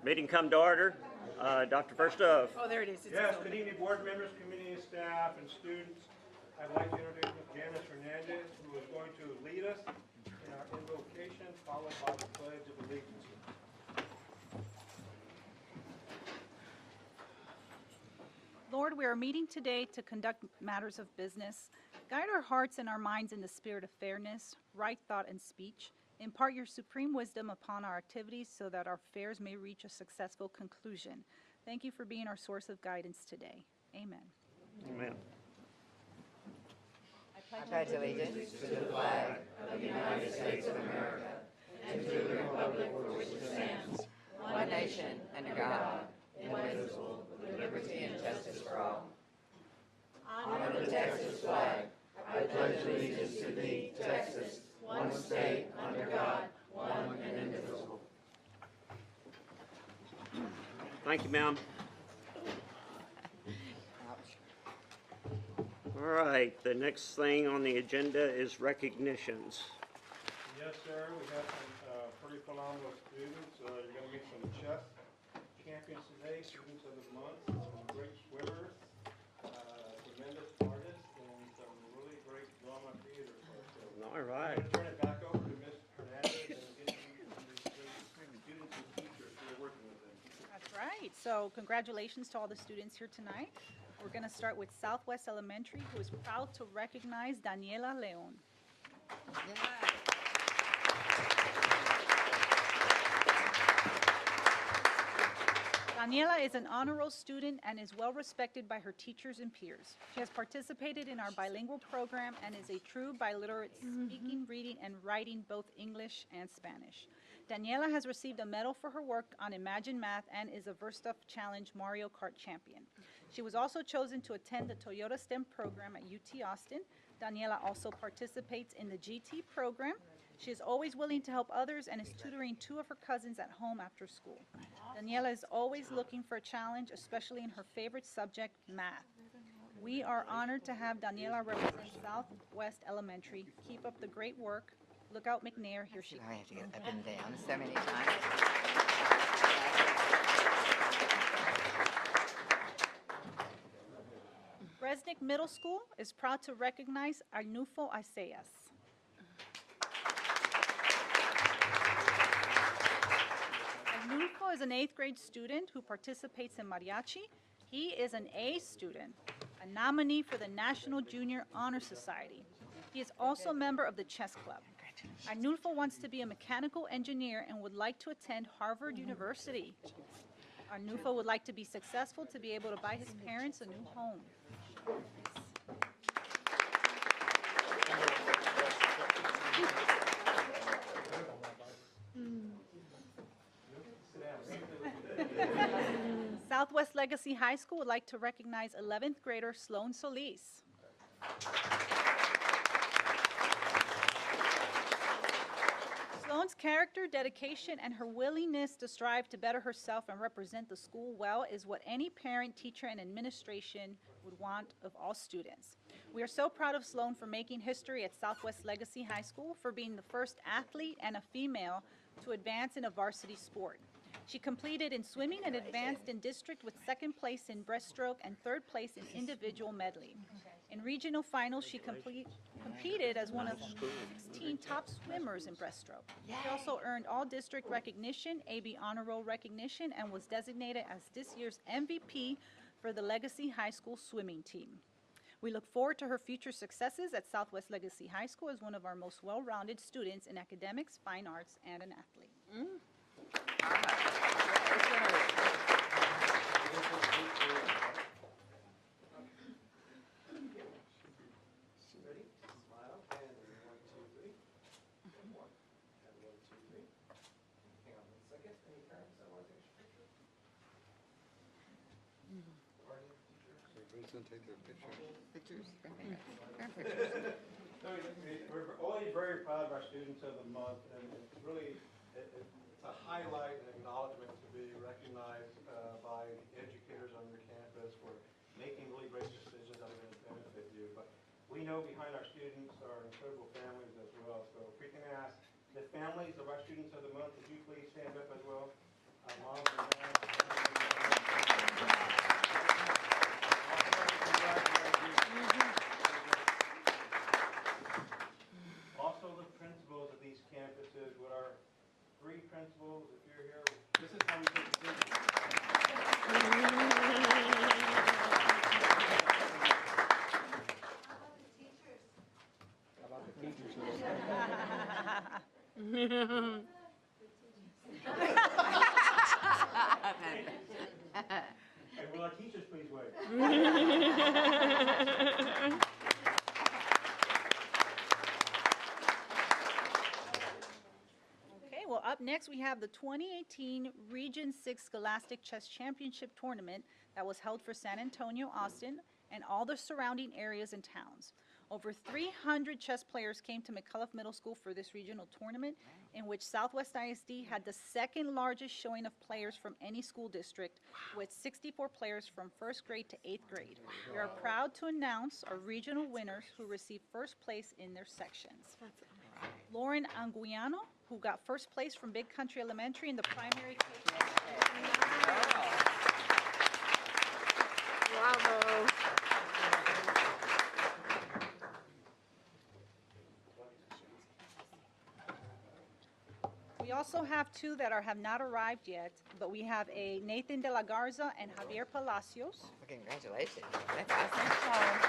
Meeting come to order. Dr. Verstove. Oh, there it is. Yes, good evening, board members, community staff, and students. I'd like to introduce Ms. Janice Hernandez, who is going to lead us in our invocation, followed by the Pledge of Allegiance. Lord, we are meeting today to conduct matters of business. Guide our hearts and our minds in the spirit of fairness, right thought, and speech. Impart your supreme wisdom upon our activities so that our affairs may reach a successful conclusion. Thank you for being our source of guidance today. Amen. Amen. I pledge allegiance to the flag of the United States of America and to the republic for which it stands, one nation, under God, indivisible, with liberty and justice for all. Honor the Texas flag. I pledge allegiance to thee, Texas, one state, under God, one and indivisible. Thank you, ma'am. All right, the next thing on the agenda is recognitions. Yes, sir, we have some pretty phenomenal students. You're going to get some chess champions today, students of the month, some great swimmers, tremendous artists, and some really great drama theater folks. So All right. I'm going to turn it back over to Ms. Hernandez and introduce some of these great students and teachers who are working with them. That's right. So congratulations to all the students here tonight. We're going to start with Southwest Elementary, who is proud to recognize Daniela Leon. Daniela is an honor roll student and is well respected by her teachers and peers. She has participated in our bilingual program and is a true biliterate, speaking, reading, and writing both English and Spanish. Daniela has received a medal for her work on Imagine Math and is a Verstuff Challenge Mario Kart champion. She was also chosen to attend the Toyota STEM program at UT Austin. Daniela also participates in the GT program. She is always willing to help others and is tutoring 2 of her cousins at home after school. Daniela is always looking for a challenge, especially in her favorite subject, math. We are honored to have Daniela represent Southwest Elementary. Keep up the great work. Look out, McNair. Here she I comes. have to get up and down so many times. Resnick Middle School is proud to recognize Arnulfo Aceas. Arnulfo is an 8th grade student who participates in mariachi. He is an A student, a nominee for the National Junior Honor Society. He is also a member of the chess club. Arnulfo wants to be a mechanical engineer and would like to attend Harvard University. Arnulfo would like to be successful to be able to buy his parents a new home. Southwest Legacy High School would like to recognize 11th grader Sloan Solis. Sloan's character, dedication, and her willingness to strive to better herself and represent the school well is what any parent, teacher, and administration would want of all students. We are so proud of Sloan for making history at Southwest Legacy High School, for being the first athlete and a female to advance in a varsity sport. She completed in swimming and advanced in district with 2nd place in breaststroke and 3rd place in individual medley. In regional finals, she competed as one of 16 top swimmers in breaststroke. She also earned all district recognition, AB honor roll recognition, and was designated as this year's MVP for the Legacy High School swimming team. We look forward to her future successes at Southwest Legacy High School as one of our most well-rounded students in academics, fine arts, and an athlete. Ready? Smile and 1, 2, 3. One more. And 1, 2, 3. Hang on 1 second. Any parents that want to take a picture? Party, teacher? Everybody's gonna take their picture. Pictures? We're always very proud of our students of the month, and it's really it's a highlight and acknowledgement to be recognized by the educators on your campus for making really great decisions that are going to benefit you. But we know behind our students are incredible families as well. So if we can ask the families of our students of the month, would you please stand up as well? moms and dads. Also, the principals of these campuses, with our 3 principals, if you're here, this is how we take decisions. Hey, will our teachers please wait? Okay, well, up next, we have the 2018 Region 6 Scholastic Chess Championship Tournament that was held for San Antonio, Austin, and all the surrounding areas and towns. Over 300 chess players came to McCullough Middle School for this regional tournament, in which Southwest ISD had the second largest showing of players from any school district, with 64 players from 1st grade to 8th grade. We are proud to announce our regional winners who received first place in their sections. Lauren Anguiano, who got first place from Big Country Elementary in the primary. Bravo. We also have 2 that have not arrived yet, but we have a Nathan De La Garza and Javier Palacios. Well, congratulations. That's awesome.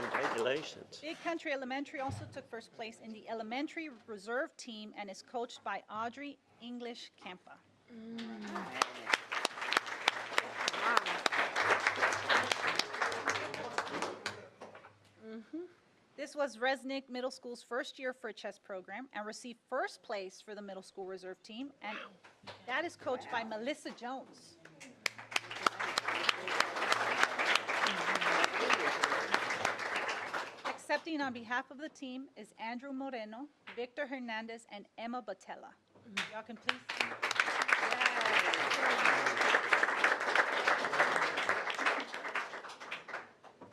Congratulations. Big Country Elementary also took first place in the elementary reserve team and is coached by Audrey English Campa. This was Resnick Middle School's first year for a chess program and received first place for the middle school reserve team, and that is coached by Melissa Jones. Accepting on behalf of the team is Andrew Moreno, Victor Hernandez, and Emma Batella. Y'all can please.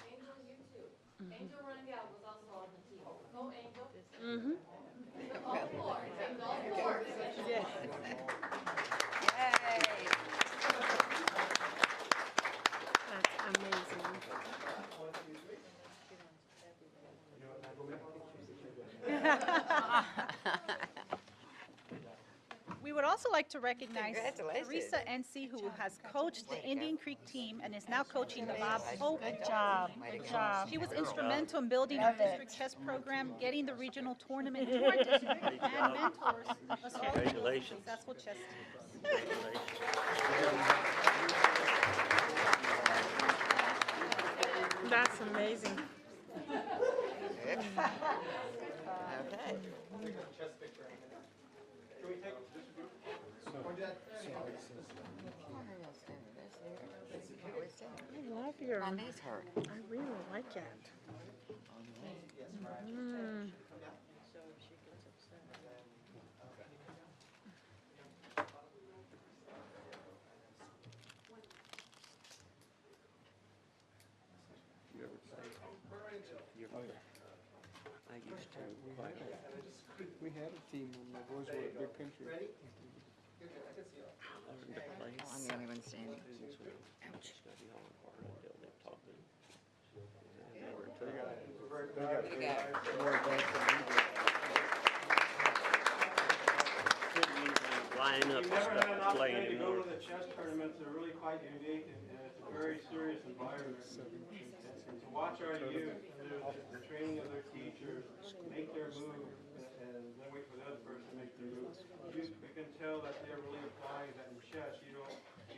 Angel, you too. Angel Rangel was also on the team. Go, Angel. All 4. Take all 4. Yay. That's amazing. We would also like to recognize Congratulations. Teresa NC, who has coached the Indian Creek team and is now coaching the Bob Hope. Good job. Good job. She was instrumental in building our district chess program, getting the regional tournament to our district, and mentors us all to build Congratulations. successful chess teams. That's amazing. Good. Okay. Can we take this group? I love your, My I knees hurt. really like it. I used to quite a lot. We had a team when the boys were at Big Country. I learned to play. I'm the only one standing. It's gonna be all hard until they taught me. I never took They got Way to go. more advanced than we did. Couldn't even line up You've and never had an start playing opportunity to go anymore. to the chess tournaments, they're really quite unique, and it's a very serious environment. And to watch our youth, the training of their teachers, make their move, and then wait for the other person to make their move. You can tell that they're really applying that in chess. You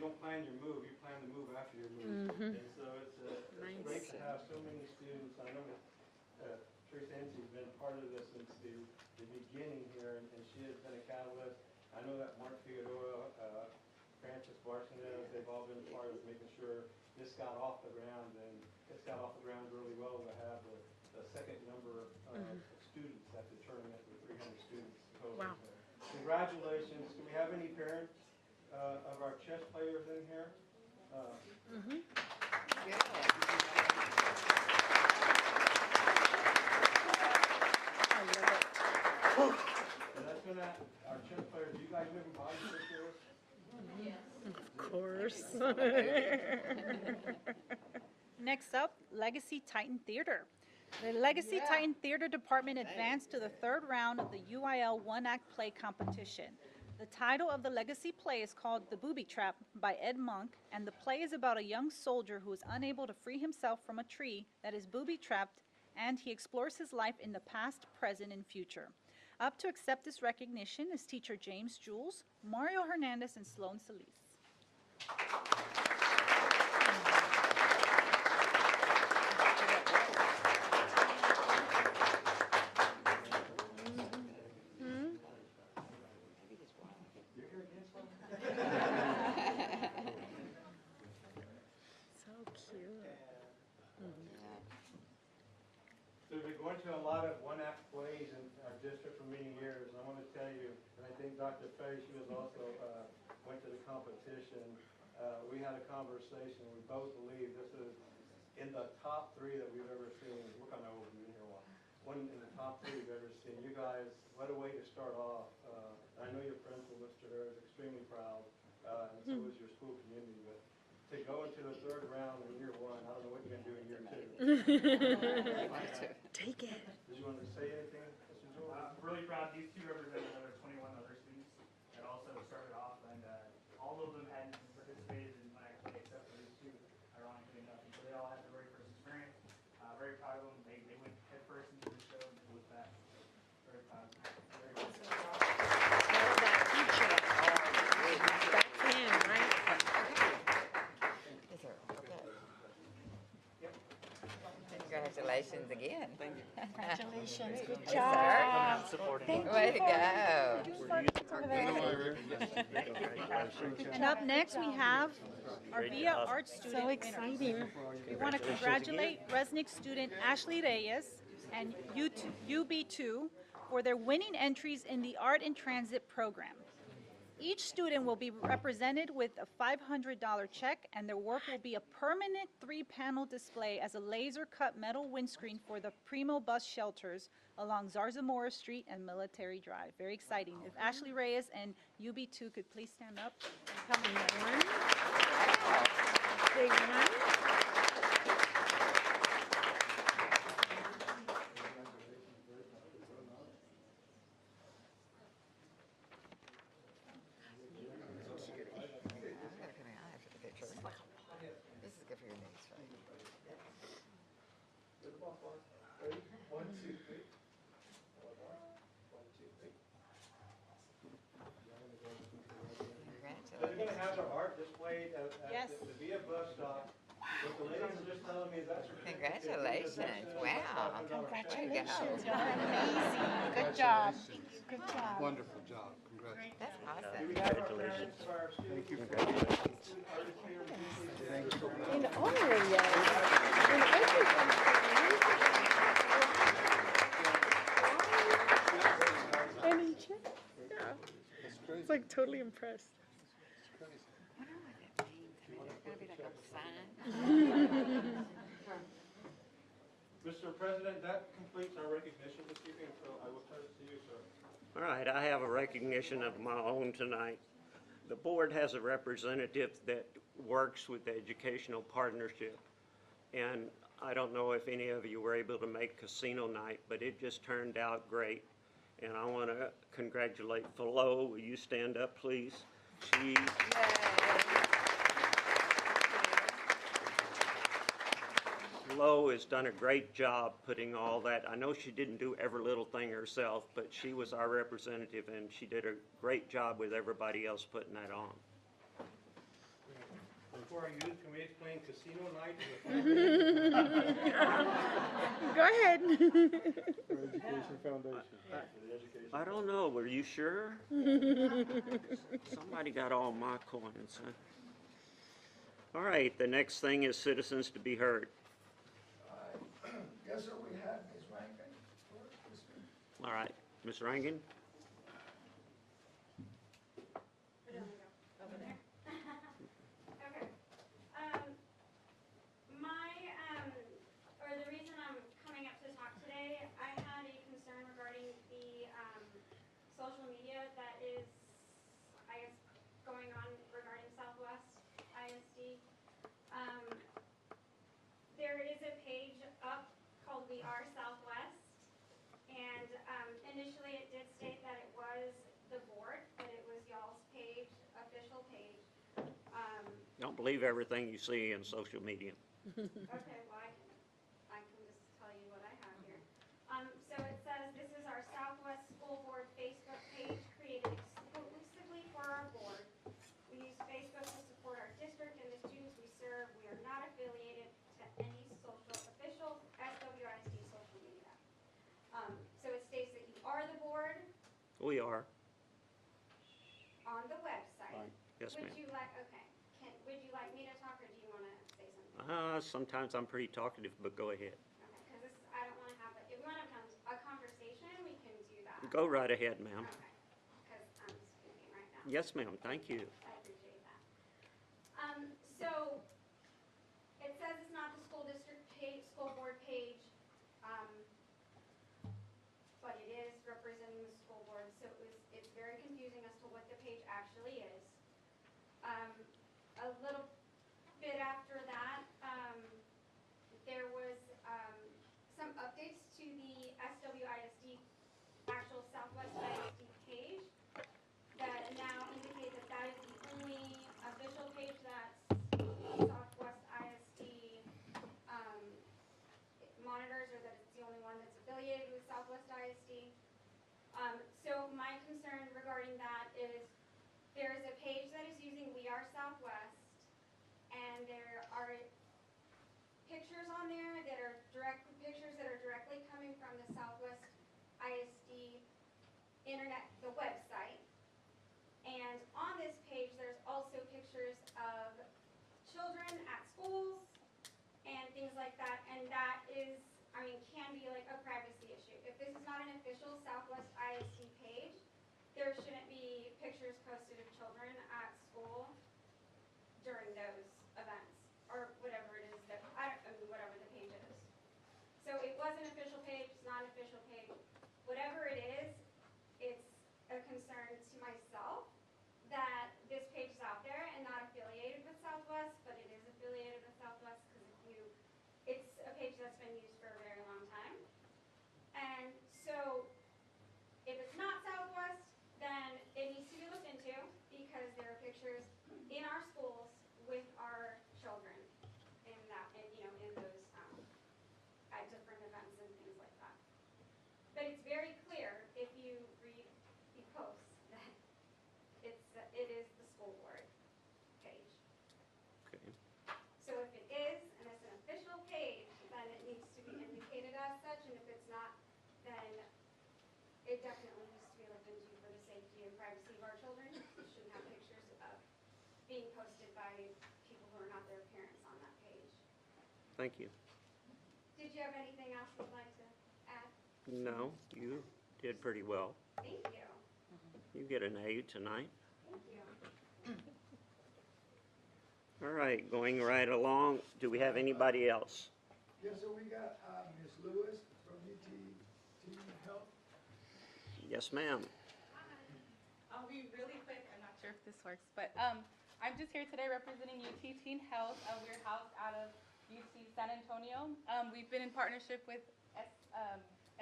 don't plan your move, you plan the move after your move. And so it's great to have so many students. I know that Teresa Hensey's been part of this since the beginning here, and she has been a catalyst. I know that Mark Figueroa, Francis Barcinez, they've all been part of making sure this got off the ground, and it's got off the ground really well to have the second number of students at the tournament with 300 students total. Wow. Congratulations. Do we have any parents of our chess players in here? I love it. And that's gonna, our chess Next up, Legacy Titan Theater. The Legacy Titan Theater Department advanced to the third round of the UIL one-act play competition. The title of the Legacy play is called The Booby Trap by Ed Monk, and the play is about a young soldier who is unable to free himself from a tree that is booby-trapped, and he explores his life in the past, present, and future. Up to accept this recognition is teacher James Jules, Mario Hernandez, and Sloan Solis. So cute. So we've been going to a lot of one-act plays in our district for many years, and I want to tell you, and I think Dr. Fay, she was also, went to the competition. We had a conversation, we both believe this is in the top 3 that we've ever seen. We're kind of over here a while. One in the top 3 we've ever seen. You guys, what a way to start off. I know your principal, Mr. Hare, is extremely proud, and so is your school community, but to go into the third round in year 1, I don't know what you're going to do in year 2. Take it. Did you want to say anything, Mr. George? I'm really proud. These 2 represent another 21 other students that also started off, and all of them hadn't participated in my play except for these 2, ironically enough. And so they all had their very first experience. Very proud of them. They went head first into the show and pulled it back. Very proud of them. Very good. That teacher. That's him, right? Yes, sir. Okay. Congratulations again. Congratulations. Good Yes, job. sir. Way to go. And up next, we have our Great VIA job. Art Student So winners. exciting. We want to congratulate Resnick student Ashley Reyes and UB2 for their winning entries in the Art in Transit program. Each student will be represented with a $500 check, and their work will be a permanent 3-panel display as a laser-cut metal windscreen for the Primo bus shelters along Zarzamora Street and Military Drive. Very exciting. If Ashley Reyes and UB2 could please stand up and come in. Big one. This is good for your knees, right? Ready? 1, 2, 3. 1, 2, 3. So they're going to have their art displayed at Yes. the VIA bus stop. What the ladies are just telling me is that's Congratulations. Wow. Congratulations. You're amazing. Good job. Good job. Wonderful job. Congratulations. That's awesome. We have our parents for our students. Thank you. In honor of you. In everything. And in check. Yeah. That's crazy. It's like totally impressed. Mr. President, that completes our recognition this evening, so I will turn it to you, sir. All right, I have a recognition of my own tonight. The board has a representative that works with the Educational Partnership. And I don't know if any of you were able to make casino night, but it just turned out great. And I want to congratulate Flo. Will you stand up, please? Flo has done a great job putting all that. I know she didn't do every little thing herself, but she was our representative, and she did a great job with everybody else putting that on. For our youth, can we explain casino night to the family? Go ahead. For Education Foundation. I don't know, were you sure? Somebody got all my coins, huh? All right, the next thing is citizens to be heard. Guess what we have, Ms. Rankin? All right, Ms. Rankin? Okay. The reason I'm coming up to talk today, I had a concern regarding the, social media that is, I guess, going on regarding Southwest ISD. Don't believe everything you see in social media. Okay, well, I can just tell you what I have here. So it says, this is our Southwest School Board Facebook page created exclusively for our board. We use Facebook to support our district and the students we serve. We are not affiliated to any official SWISD social media. So it states that you are the board We are. on the website. Yes, Would ma'am. you like, okay, would you like me to talk or do you want to say something? Sometimes I'm pretty talkative, but go ahead. Okay, because this, I don't want to have, if we want to have a conversation, we can do that. Go right ahead, ma'am. Okay, because I'm speaking right now. Yes, ma'am. Thank you. I appreciate that. So, it says it's not the school district page, school board page, but it is representing the school board, so it's very confusing as to what the page actually is. A little bit after that, there was, some updates to the SWISD, actual Southwest ISD page that now indicate that that is the only official page that Southwest ISD, monitors, or that it's the only one that's affiliated with Southwest ISD. So my concern regarding that is there is a page that is using We Are Southwest, and there are pictures on there that are pictures that are directly coming from the Southwest ISD internet, the website. And on this page, there's also pictures of children at schools and things like that, and that is, can be like a privacy issue. If this is not an official Southwest ISD page, there shouldn't be pictures posted of children at school during those events, or whatever it is that, whatever the page is. So it was an official page, it's not an official page. Whatever it is, it's a concern to myself that this page is out there and not affiliated with Southwest, but it is affiliated with Southwest because it's a page that's been used for a very long time. And so if it's not Southwest, then it needs to be looked into because there are pictures in our schools with our children in that, in those, at different events and things like that. But it's very clear if you read the post that it is the school board page. Okay. So if it is, and it's an official page, then it needs to be indicated as such, and if it's not, then it definitely needs to be looked into for the safety and privacy of our children. We shouldn't have pictures of being posted by people who are not their parents on that page. Thank you. Did you have anything else you'd like to add? No, you did pretty well. Thank you. You get an A tonight. Thank you. All right, going right along. Do we have anybody else? Yes, so we got Ms. Lewis from UT Teen Health. Yes, ma'am. I'll be really quick. I'm not sure if this works, but I'm just here today representing UT Teen Health. We're housed out of UC San Antonio. We've been in partnership with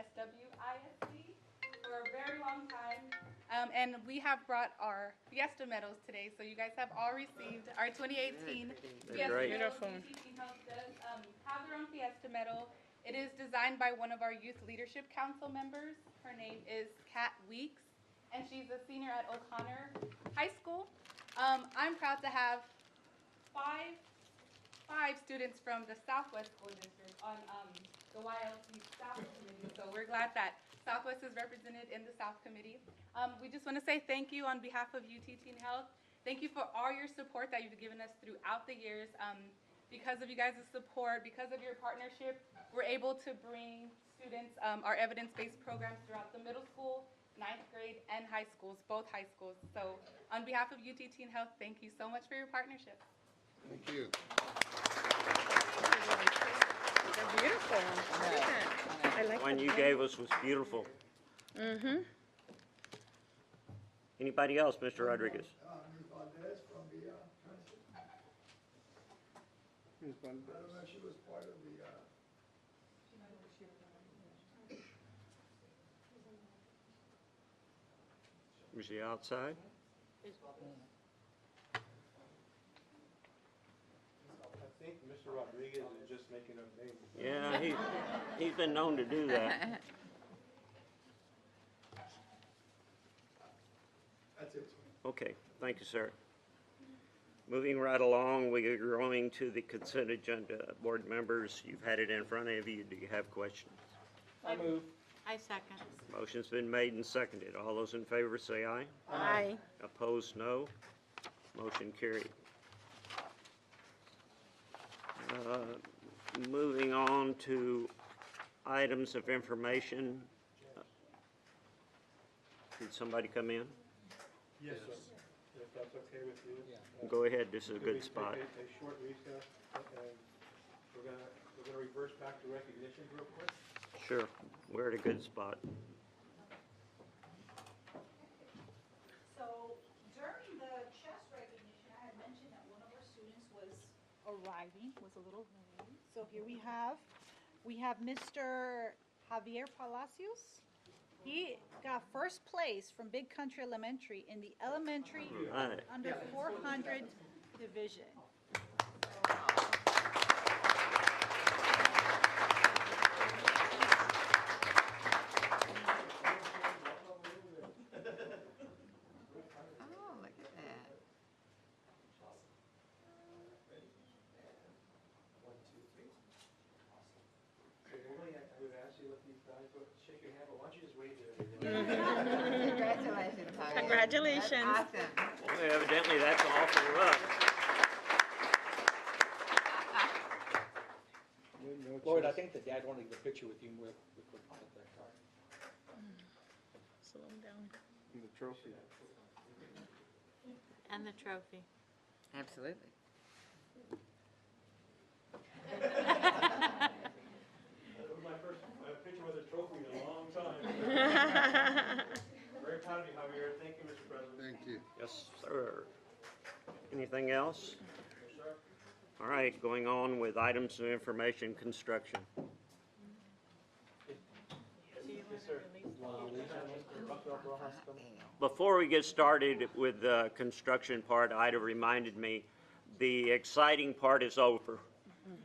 SWISD for a very long time, and we have brought our Fiesta medals today. So you guys have all received our 2018 Fiesta great. medals. UT Teen Health does have their own Fiesta medal. It is designed by one of our Youth Leadership Council members. Her name is Kat Weeks, and she's a senior at O'Connor High School. I'm proud to have five students from the Southwest School District on the YLC South Committee. So we're glad that Southwest is represented in the South Committee. We just want to say thank you on behalf of UT Teen Health. Thank you for all your support that you've given us throughout the years. Because of you guys' support, because of your partnership, we're able to bring students our evidence-based programs throughout the middle school, 9th grade, and high schools, both high schools. So on behalf of UT Teen Health, thank you so much for your partnership. Thank you. They're beautiful. Look at that. I like The one the you pen. gave us was beautiful. Mm-hmm. Anybody else, Mr. Rodriguez? Ms. Valdez from the transit. Ms. I don't know if she was part of the, Was she outside? think Mr. Rodriguez is just making up names. Yeah, he's been known to do that. That's it. Okay, thank you, sir. Moving right along, we are going to the consent agenda. Board members, you've had it in front of you. Do you have questions? I second. Motion's been made and seconded. All those in favor say aye. Aye. Opposed, no. Motion carried. Moving on to items of information. Did somebody come in? Yes, sir. If that's okay with you. Go ahead, this is a Could good we spot. take a short recess, and we're gonna reverse back to recognitions real quick? Sure, we're at a good spot. So during the chess recognition, I had mentioned that one of our students was arriving, was a little late. So here we have Mr. Javier Palacios. He got first place from Big Country Elementary in the elementary Right. under 400 division. Oh, look at that. I would ask you to let these guys shake your hand, but why don't you just wave there? Congratulations, Javier. Congratulations. That's awesome. Well, evidently, that's all for us. Lloyd, I think the dad wanted to get a picture with you with the car. Slow down. And the trophy. And the trophy. Absolutely. That was my first picture with a trophy in a long time. Very proud of you, Javier. Thank you, Mr. President. Thank you. Yes, sir. Anything else? Yes, sir. All right, going on with items of information, construction. Yes, sir. Before we get started with the construction part, Ida reminded me, the exciting part is over.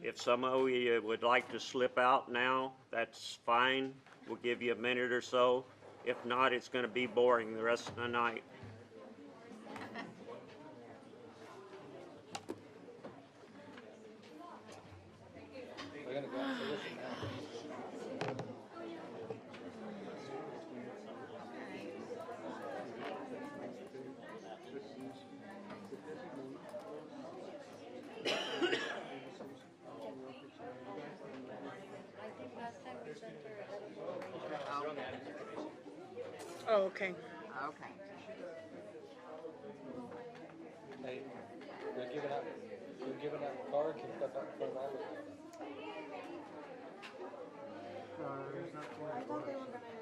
If some of you would like to slip out now, that's fine. We'll give you a minute or so. If not, it's going to be boring the rest of the night. We're gonna go out and listen now. Oh, okay. Okay. Hey, you're giving out cards and stuff out in front of all of them.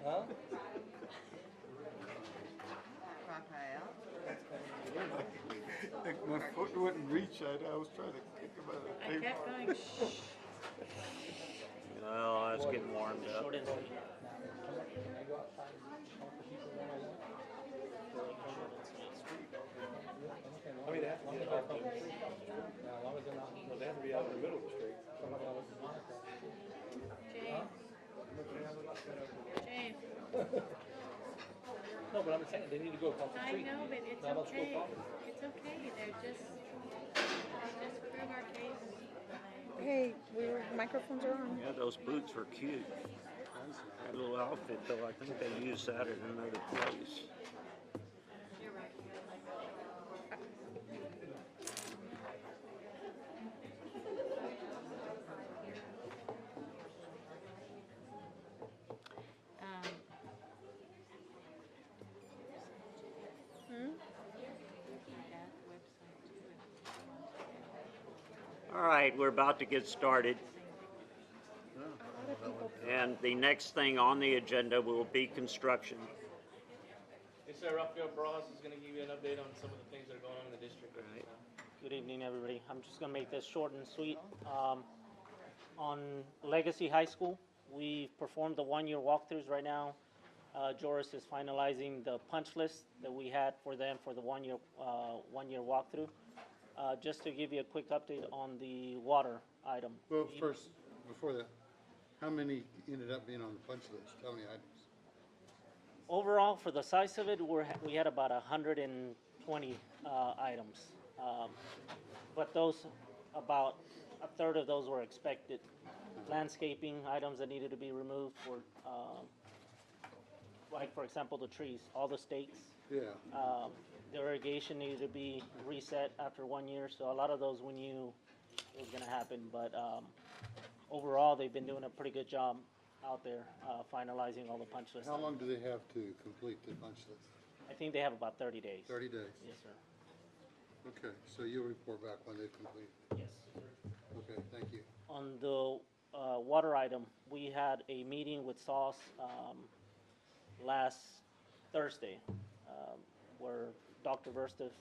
Huh? Raphael. Like my foot wouldn't reach, I was trying to think about it. I kept going, shh. Well, that's getting warmed up. Can I go outside and talk to people when I want? I mean, they have to be out on the street. Now, as long as they're not. No, they have to be out in the middle of the street. James. James. No, but I'm saying, they need to go across the I street. know, but it's Now let's go okay. across. It's okay. They're just prove our case. Hey, microphones are on. Yeah, those boots were cute. That little outfit, though, I think they used that at another place. You're right. All right, we're about to get started. And the next thing on the agenda will be construction. Yes, sir. Rafael Bras is going to give you an update on some of the things that are going on in the district right Right. now. Good evening, everybody. I'm just going to make this short and sweet. On Legacy High School, we performed the one-year walkthroughs right now. Joris is finalizing the punch list that we had for them for the one-year walkthrough. Just to give you a quick update on the water item. Well, first, before that, how many ended up being on the punch list? How many items? Overall, for the size of it, we had about 120 items. But those, about a third of those were expected. Landscaping items that needed to be removed for, like for example, the trees, all the stakes. Yeah. The irrigation needed to be reset after 1 year, so a lot of those we knew it was gonna happen, but overall, they've been doing a pretty good job out there, finalizing all the punch lists. How long do they have to complete the punch list? I think they have about 30 days. 30 days? Yes, sir. Okay, so you'll report back when they've completed? Yes. Okay, thank you. On the water item, we had a meeting with SAWS last Thursday, where Dr. Verstev,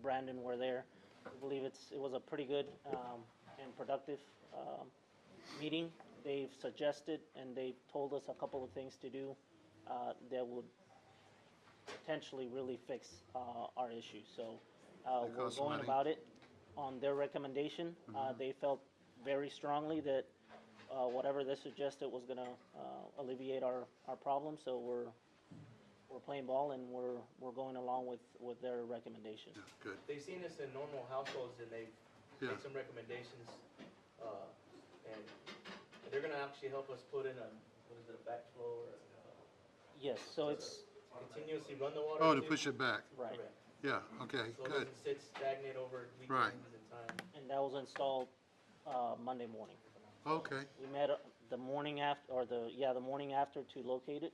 Brandon were there. I believe it was a pretty good and productive meeting. They've suggested and they've told us a couple of things to do that would potentially really fix our issue. So we're cost going money. about it on their recommendation. They felt very strongly that whatever they suggested was going to alleviate our problem. So we're playing ball and we're going along with their recommendation. Good. They've seen this in normal households and they've Yeah. made some recommendations, and they're gonna actually help us put in a, what is it, a backflow or Yes, so it's continuously run the water? Oh, to too? push it back? right. Correct. Yeah, okay, So it good. doesn't sit stagnant over Right. weekends and time. And that was installed Monday morning. Okay, We met the morning after, or the morning after to locate it.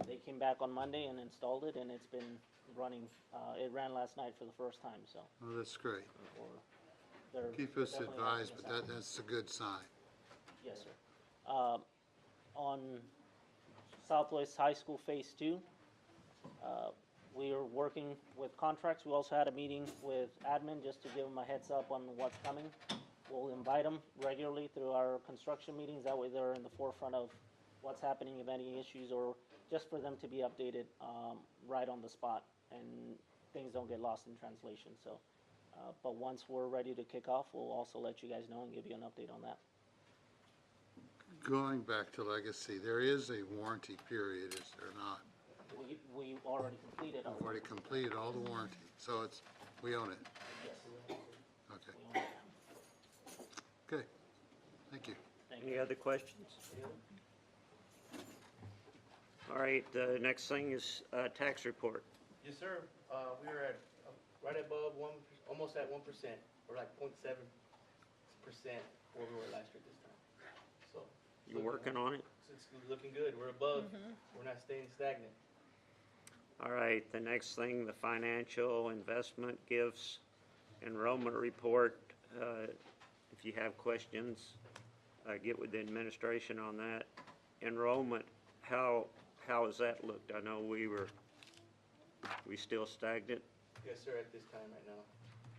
They came back on Monday and installed it, and it's been running. It ran last night for the first time, so. well, that's great. they're Keep us definitely advised, helping but us out. that's a good sign. Yes, sir. On Southwest High School Phase 2, we are working with contracts. We also had a meeting with admin just to give them a heads up on what's coming. We'll invite them regularly through our construction meetings. That way they're in the forefront of what's happening, if any issues, or just for them to be updated right on the spot and things don't get lost in translation. So, but once we're ready to kick off, we'll also let you guys know and give you an update on that. Going back to Legacy, there is a warranty period, is there not? We already completed our. We've already completed all the warranty, so it's, we own it. Yes. Okay. Okay, thank you. Any other questions? All right, the next thing is tax report. Yes, sir. We were at, right above almost at 1%. We're like 0.7% where we were last year this time. So. You working on it? It's looking good. We're above. We're not staying stagnant. All right, the next thing, the financial investment gifts enrollment report. If you have questions, get with the administration on that. Enrollment, how has that looked? I know we still stagnant. Yes, sir, at this time right now.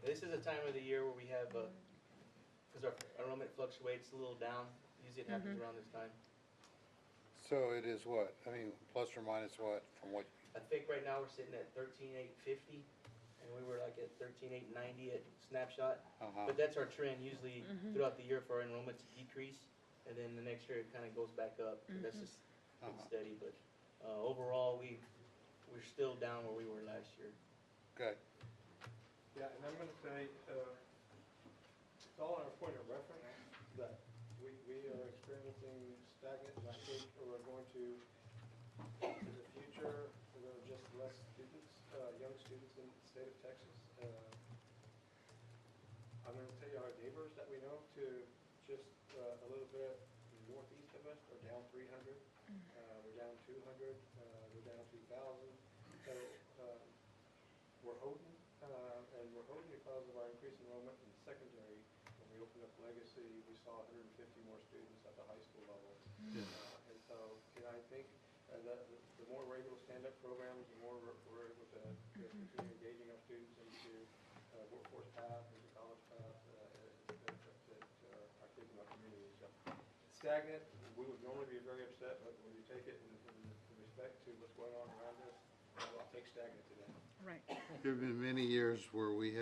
This is a time of the year where we have, because our enrollment fluctuates a little down. Usually it happens around this time. So it is what? I mean, plus or minus what, from what? I think right now we're sitting at 13,850, and we were like at 13,890 at snapshot. But that's our trend usually throughout the year for our enrollment to decrease, and then the next year it kind of goes back up. That's just it's steady, but overall we're still down where we were last year. Okay. Yeah, and I'm gonna say, it's all on our point of reference, that we are experiencing stagnant, and I think we're going to, in the future, we're gonna just less students, young students in the state of Texas. I'm gonna tell you, our neighbors that we know to just a little bit northeast of us are down 300. We're down 200, we're down 2,000. So, we're holding, and we're holding because of our increased enrollment in secondary. When we opened up Legacy, we saw 150 more students at the high school level. And so, you know, I think the more we're able to stand up programs, the more we're able to continue engaging our students into workforce path, into college path, that are taking our community. So, stagnant, we would normally be very upset, but when you take it in respect to what's going on around us, I'll take stagnant to that. Right. There have been many years where we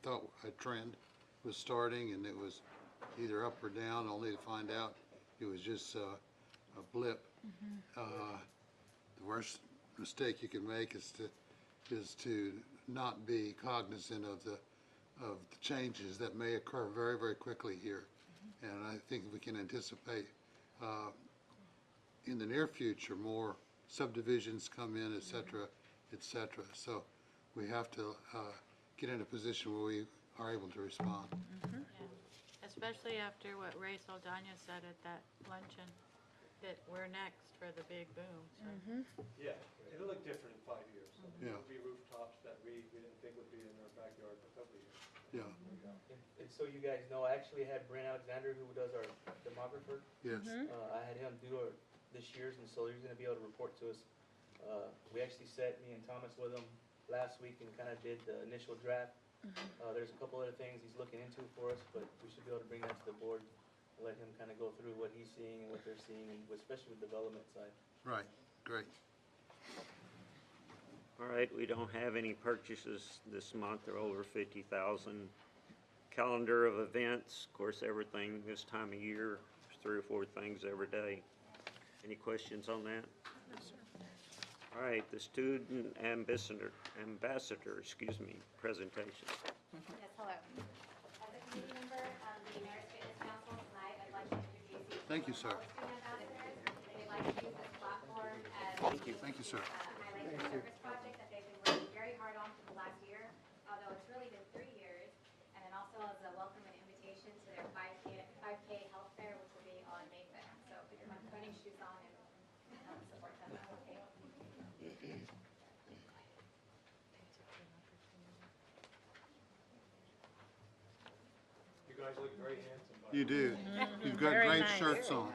thought a trend was starting and it was either up or down, only to find out it was just a blip. The worst mistake you can make is to not be cognizant of the changes that may occur very, very quickly here. And I think we can anticipate in the near future more subdivisions come in, et cetera, et cetera. So we have to get in a position where we are able to respond. Especially after what Ray Saldana said at that luncheon, that we're next for the big boom, so. Yeah, it'll look different in 5 years. Yeah. There'll be rooftops that we didn't think would be in our backyard for a couple of years. Yeah. And so you guys know, I actually had Brent Alexander, who does our demographer. Yes. I had him do this year's, and so he's gonna be able to report to us. We actually sat, me and Thomas with him last week and kind of did the initial draft. There's a couple other things he's looking into for us, but we should be able to bring that to the board and let him kind of go through what he's seeing and what they're seeing, and especially with development side. Right, great. All right, we don't have any purchases this month. They're over 50,000. Calendar of events, of course, everything this time of year, there's 3 or 4 things every day. Any questions on that? All right, the student ambassador, presentation. Yes, hello. As a committee member of the Marist Fitness Council tonight, I'd like to introduce you to Thank you, sir. all the student ambassadors. They'd like to use this platform as Thank you. Thank you, sir. highlight the service project that they've been working very hard on for the last year, although it's really been 3 years, and then also as a welcome and invitation to their 5K health fair, which will be on May 5th. So put your running shoes on and support them. Okay. You guys look very handsome. by the You way. do. You've got Very great nice. shirts on.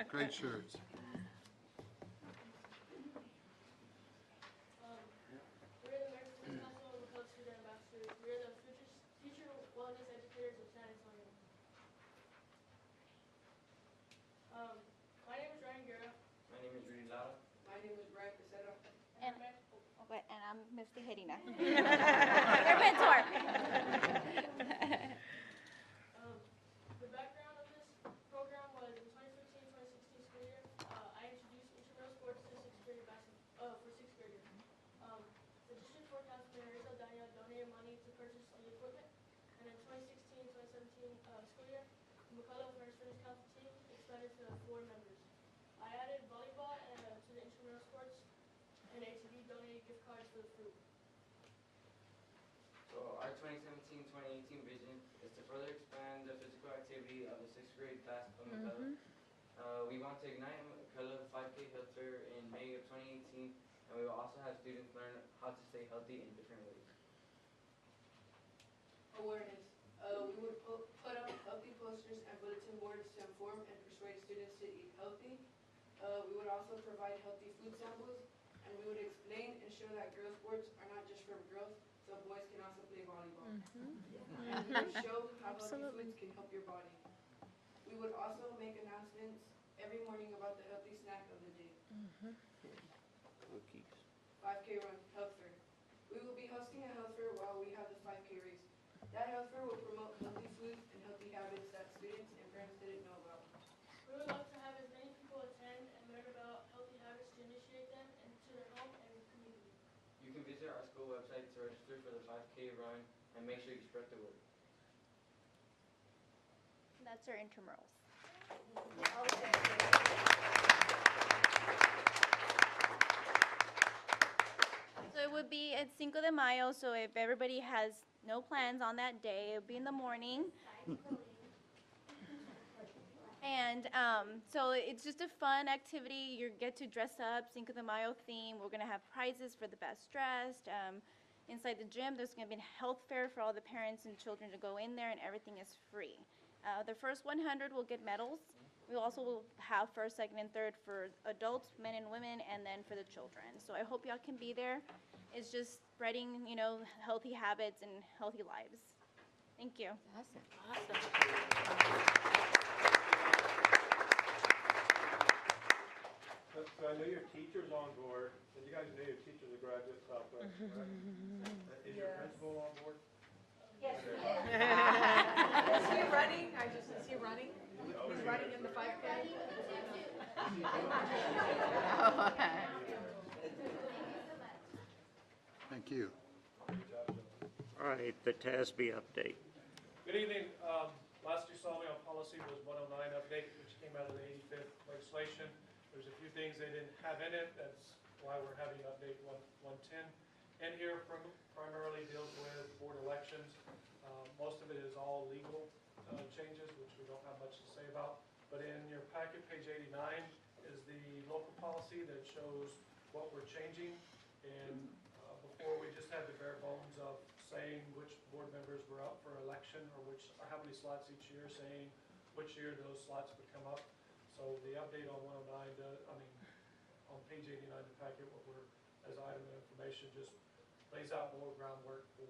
Great shirts. We're the American Student Council of the Cubs Student Ambassadors. We're the future wellness educators of San Antonio. My name is Ryan Guerra. My name is Rudy Lara. My name is Brian Casero. And I'm Miss Tijerina. Your mentor. The background of this program was in 2015-2016 school year. I introduced intramural sports to for sixth graders. The District 4 Councilman Rizal Daniel donated money to purchase the equipment. And in 2016-2017 school year, the McCullough Marist Fitness Council team expanded to 4 members. I added volleyball to the intramural sports, and ATV donated gift cards for the food. So our 2017-2018 vision is to further expand the physical activity of the 6th grade class of McCullough. We want to ignite McCullough 5K Health Fair in May of 2018, and we will also have students learn how to stay healthy in different ways. Awareness. We would put up healthy posters and bulletin boards to inform and persuade students to eat healthy. We would also provide healthy food samples, and we would explain and show that girls' sports are not just for girls, so boys can also play volleyball. And we would show how healthy foods can help your body. We would also make announcements every morning about the healthy snack of the day. Cookies. 5K run, health fair. We will be hosting a health fair while we have the 5K race. That health fair will promote healthy foods and healthy habits that students and parents didn't know about. We would love to have as many people attend and learn about healthy habits to initiate them into their home and community. You can visit our school website to register for the 5K run and make sure you spread the word. That's our intramurals. So it would be at Cinco de Mayo, so if everybody has no plans on that day, it would be in the morning. And so it's just a fun activity. You get to dress up, Cinco de Mayo theme. We're gonna have prizes for the best dressed. Inside the gym, there's gonna be a health fair for all the parents and children to go in there, and everything is free. The first 100 will get medals. We also will have first, second, and third for adults, men and women, and then for the children. So I hope y'all can be there. It's just spreading, healthy habits and healthy lives. Thank you. So as know your teacher's on board, and you guys know your teacher's a graduate of Southwest, correct? Is your principal on board? Yes. Is he running? Is he running? He's running in the 5K? Thank you. All right, the TASB update. Good evening. Last you saw me on policy was 109 update, which came out of the 85th legislation. There's a few things they didn't have in it. That's why we're having update 110. In here primarily deals with board elections. Most of it is all legal changes, which we don't have much to say about. But in your packet, page 89, is the local policy that shows what we're changing. And before, we just had the bare bones of saying which board members were up for election or how many slots each year, saying which year those slots would come up. So the update on 109, on page 89 of the packet, what we're, as item of information, just lays out more groundwork for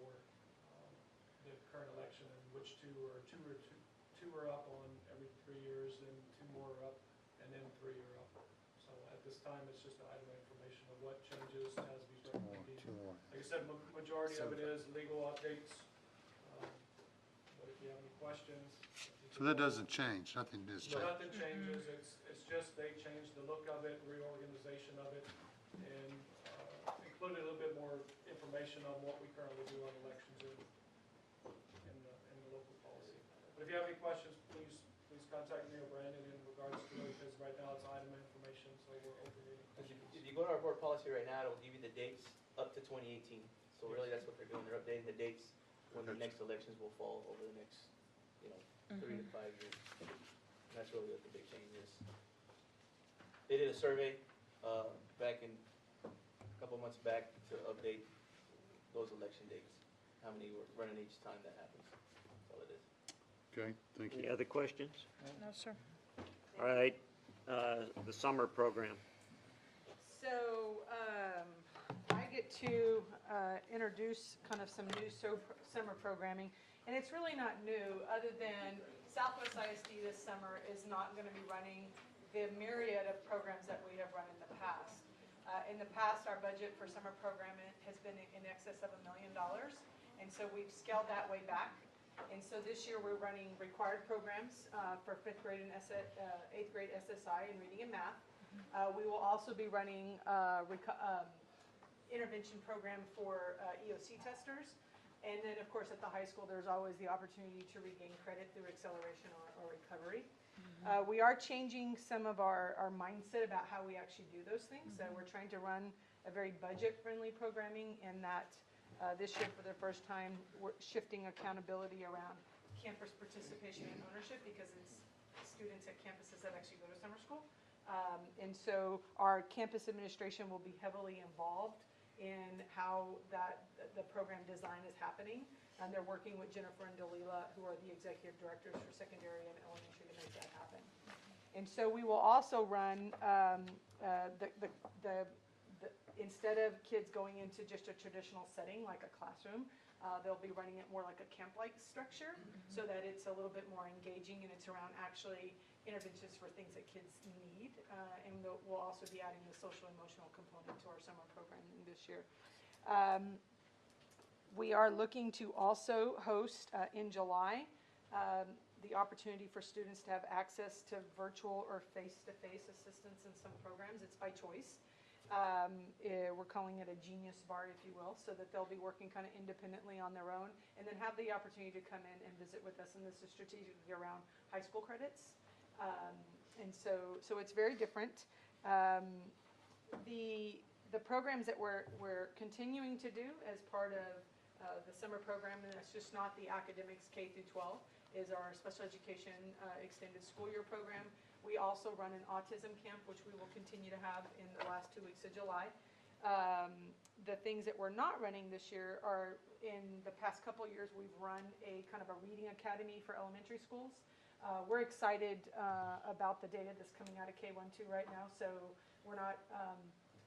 the current election and which two are up on every 3 years, then 2 more are up, and then 3 are up. So at this time, it's just an item of information of what changes TASB's recommending. Like I said, majority of it is legal updates. But if you have any questions. So that doesn't change, nothing does change. Nothing changes, it's just they changed the look of it, reorganization of it, and included a little bit more information on what we currently do on elections in the local policy. But if you have any questions, please contact me or Brandon in regards to it, because right now it's item of information, so we're open to any questions. If you go to our board policy right now, it'll give you the dates up to 2018. So really, that's what they're doing. They're updating the dates when the next elections will fall over the next, 3 to 5 years. And that's really what the big change is. They did a survey back in a couple months back to update those election dates. How many were running each time that happens. That's all it is. Okay, thank you. Any other questions? No, sir. All right, the summer program. So I get to introduce kind of some new summer programming, and it's really not new, other than Southwest ISD this summer is not going to be running the myriad of programs that we have run in the past. In the past, our budget for summer programming has been in excess of $1 million, and so we've scaled that way back. And so this year, we're running required programs for 5th grade and 8th grade SSI in reading and math. We will also be running intervention program for EOC testers. And then, of course, at the high school, there's always the opportunity to regain credit through acceleration or recovery. We are changing some of our mindset about how we actually do those things. So we're trying to run a very budget-friendly programming in that this year, for the first time, we're shifting accountability around campus participation and ownership, because it's students at campuses that actually go to summer school. And so our campus administration will be heavily involved in how the program design is happening. And they're working with Jennifer and Dalila, who are the executive directors for secondary and elementary, to make that happen. And so we will also run instead of kids going into just a traditional setting like a classroom, they'll be running it more like a camp-like structure, so that it's a little bit more engaging, and it's around actually interventions for things that kids need. And we'll also be adding the social-emotional component to our summer programming this year. We are looking to also host in July the opportunity for students to have access to virtual or face-to-face assistance in some programs. It's by choice. We're calling it a genius bar, if you will, so that they'll be working kind of independently on their own, and then have the opportunity to come in and visit with us. And this is strategically around high school credits. And so it's very different. The programs that we're continuing to do as part of the summer program, and it's just not the academics K through 12, is our special education extended school year program. We also run an autism camp, which we will continue to have in the last 2 weeks of July. The things that we're not running this year are, in the past couple of years, we've run a kind of a reading academy for elementary schools. We're excited about the data that's coming out of K-1-2 right now, so we're not,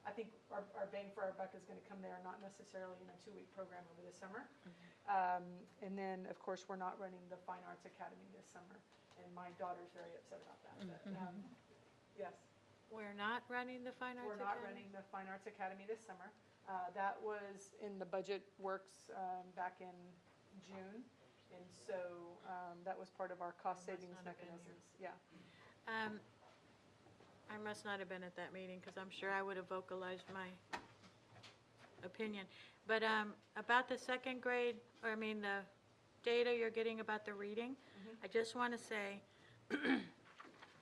I think our bang for our buck is going to come there, not necessarily in a 2-week program over the summer. And then, of course, we're not running the Fine Arts Academy this summer, and my daughter's very upset about that. But, yes. We're not running the Fine Arts We're Academy? not running the Fine Arts Academy this summer. That was in the budget works back in June, and so that was part of our cost savings not have been mechanisms. Yeah. I must not have been at that meeting, because I'm sure I would have vocalized my opinion. But about the second grade, or I mean, the data you're getting about the reading, I just want to say,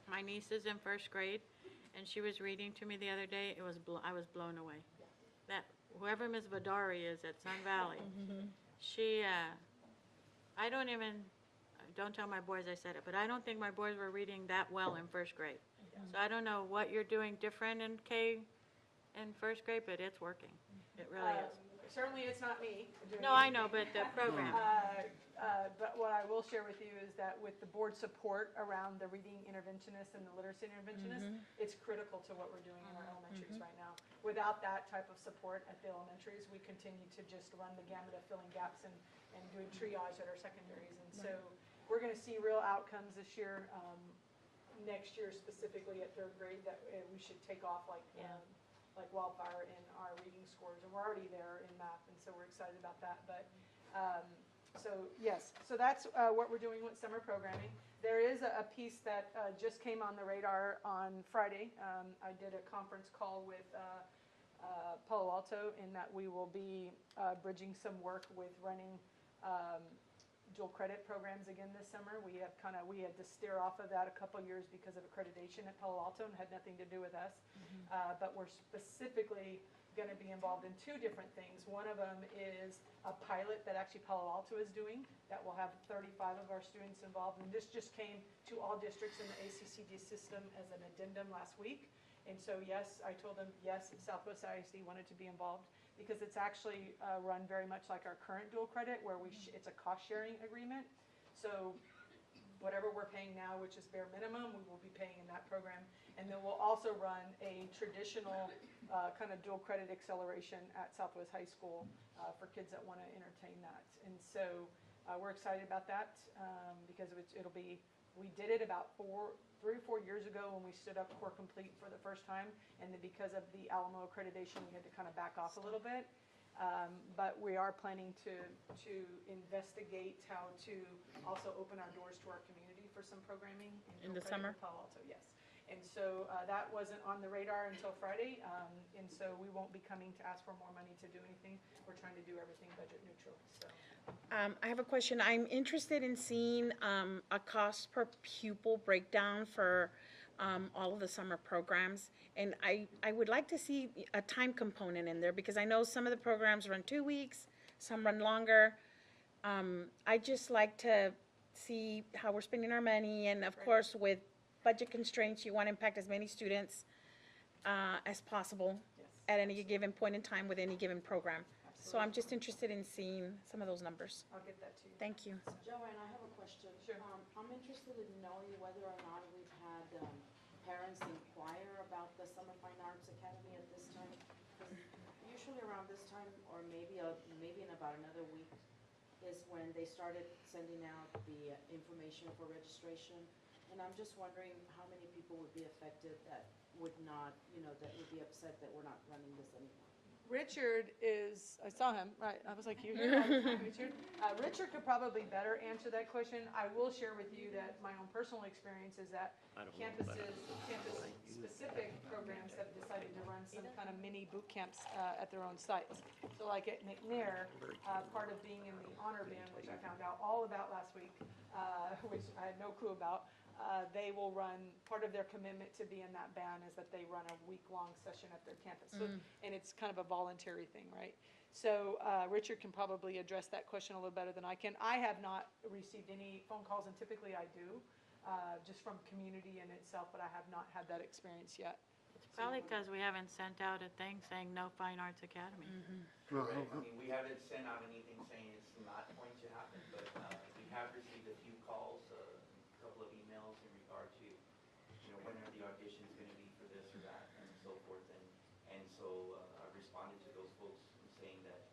my niece is in first grade, and she was reading to me the other day. I was blown away. That whoever Ms. Vidari is at Sun Valley, she, don't tell my boys I said it, but I don't think my boys were reading that well in first grade. So I don't know what you're doing different in first grade, but it's working. It really is. Certainly, it's not me doing No, I know, anything. but the program. But what I will share with you is that with the board support around the reading interventionist and the literacy interventionist, it's critical to what we're doing in our elementaries right now. Without that type of support at the elementaries, we continue to just run the gamut of filling gaps and doing triage at our secondaries. And so we're going to see real outcomes this year. Next year specifically at third grade, that we should take off like wildfire in our reading scores, and we're already there in math, and so we're excited about that. But so yes, so that's what we're doing with summer programming. There is a piece that just came on the radar on Friday. I did a conference call with Palo Alto in that we will be bridging some work with running dual credit programs again this summer. We had to steer off of that a couple years because of accreditation at Palo Alto and had nothing to do with us. But we're specifically going to be involved in two different things. One of them is a pilot that actually Palo Alto is doing that will have 35 of our students involved. And this just came to all districts in the ACCD system as an addendum last week. And so, yes, I told them, yes, Southwest ISD wanted to be involved because it's actually run very much like our current dual credit where it's a cost-sharing agreement. So whatever we're paying now, which is bare minimum, we will be paying in that program. And then we'll also run a traditional kind of dual credit acceleration at Southwest High School for kids that want to entertain that. And so we're excited about that because we did it about 3 or 4 years ago when we stood up Core Complete for the first time, and then because of the Alamo accreditation, we had to kind of back off a little bit. But we are planning to investigate how to also open our doors to our community for some programming In the Dual Credit summer? with Palo Alto, yes. And so that wasn't on the radar until Friday, and so we won't be coming to ask for more money to do anything. We're trying to do everything budget neutral, so. I have a question. I'm interested in seeing a cost per pupil breakdown for all of the summer programs. And I would like to see a time component in there because I know some of the programs run 2 weeks, some run longer. I just like to see how we're spending our money. And of course, with budget constraints, you want to impact as many students as possible at any given point in time with any given program. So I'm just interested in seeing some of those numbers. I'll get that to you. Thank you. Joanne, I have a question. Sure. I'm interested in knowing whether or not we've had parents inquire about the Summer Fine Arts Academy at this time. 'Cause usually around this time, or maybe in about another week, is when they started sending out the information for registration. And I'm just wondering how many people would be affected that would not, that would be upset that we're not running this anymore. Richard I saw him, right, I was like, you here? Richard? Richard could probably better answer that question. I will share with you that my own personal experience is that campus-specific programs have decided to run some kind of mini boot camps at their own sites. So like at McNair, part of being in the honor band, which I found out all about last week, which I had no clue about, they will run, part of their commitment to be in that band is that they run a week-long session at their campus. So, and it's kind of a voluntary thing, right? So Richard can probably address that question a little better than I can. I have not received any phone calls, and typically I do, just from community in itself, but I have not had that experience yet. It's probably because we haven't sent out a thing saying no Fine Arts Academy. Correct. I mean, we haven't sent out anything saying it's not going to happen, but we have received a few calls, a couple of emails in regard to, when are the auditions going to be for this or that, and so forth. And so I responded to those folks saying that,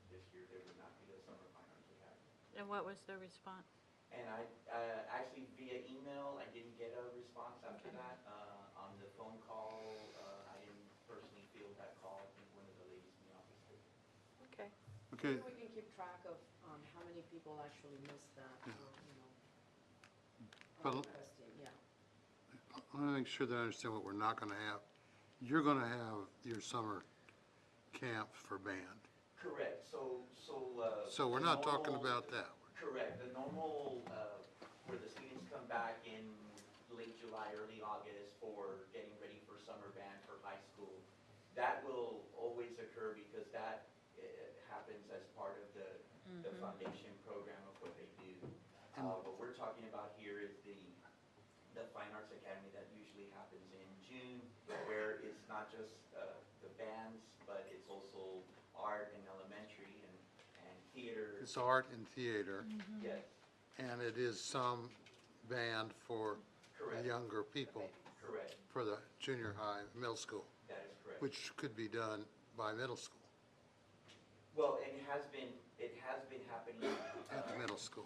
this year there would not be a Summer Fine Arts Academy. And what was the response? And I actually via email, I didn't get a response after that. On the phone call, Okay. Maybe we can keep track of, how many people actually missed that, Yeah. or, But testing, yeah. I want to make sure that I understand what we're not going to have. You're going to have your summer camp for band. Correct, So we're the not talking normal- about that. Correct, the normal, where the students come back in late July, early August for getting ready for summer band for high school, that will always occur because that happens as part of the foundation program of what they do. What we're talking about here is the Fine Arts Academy that usually happens in June, where it's not just the bands, but it's also art and elementary and theater. It's art and theater, Yes, and it is some band for the correct, younger people, correct, for the junior high, middle school, that is correct. which could be done by middle school, Well, and it has been happening. at the middle school.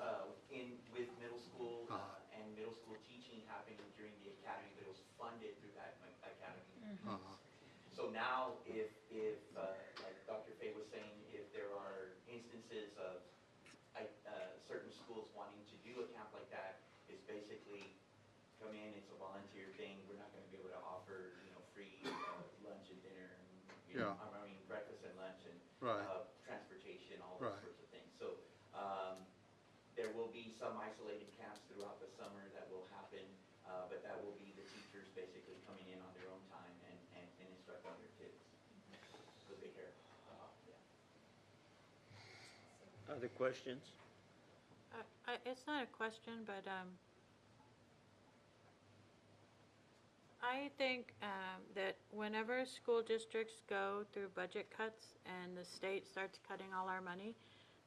With middle school, Uh-huh. and middle school teaching happening during the academy, but it was funded through that academy. Uh-huh. So now, if, like Dr. Fay was saying, if there are instances of, certain schools wanting to do a camp like that, it's basically, come in, it's a volunteer thing, we're not gonna be able to offer, free, lunch and dinner, and, Yeah. I mean, breakfast and lunch and, Right. transportation, all those Right. sorts of things. So, there will be some isolated camps throughout the summer that will happen, but that will be the teachers basically coming in on their own time and instructing their kids. So they care. Other questions? It's not a question, but I think that whenever school districts go through budget cuts and the state starts cutting all our money,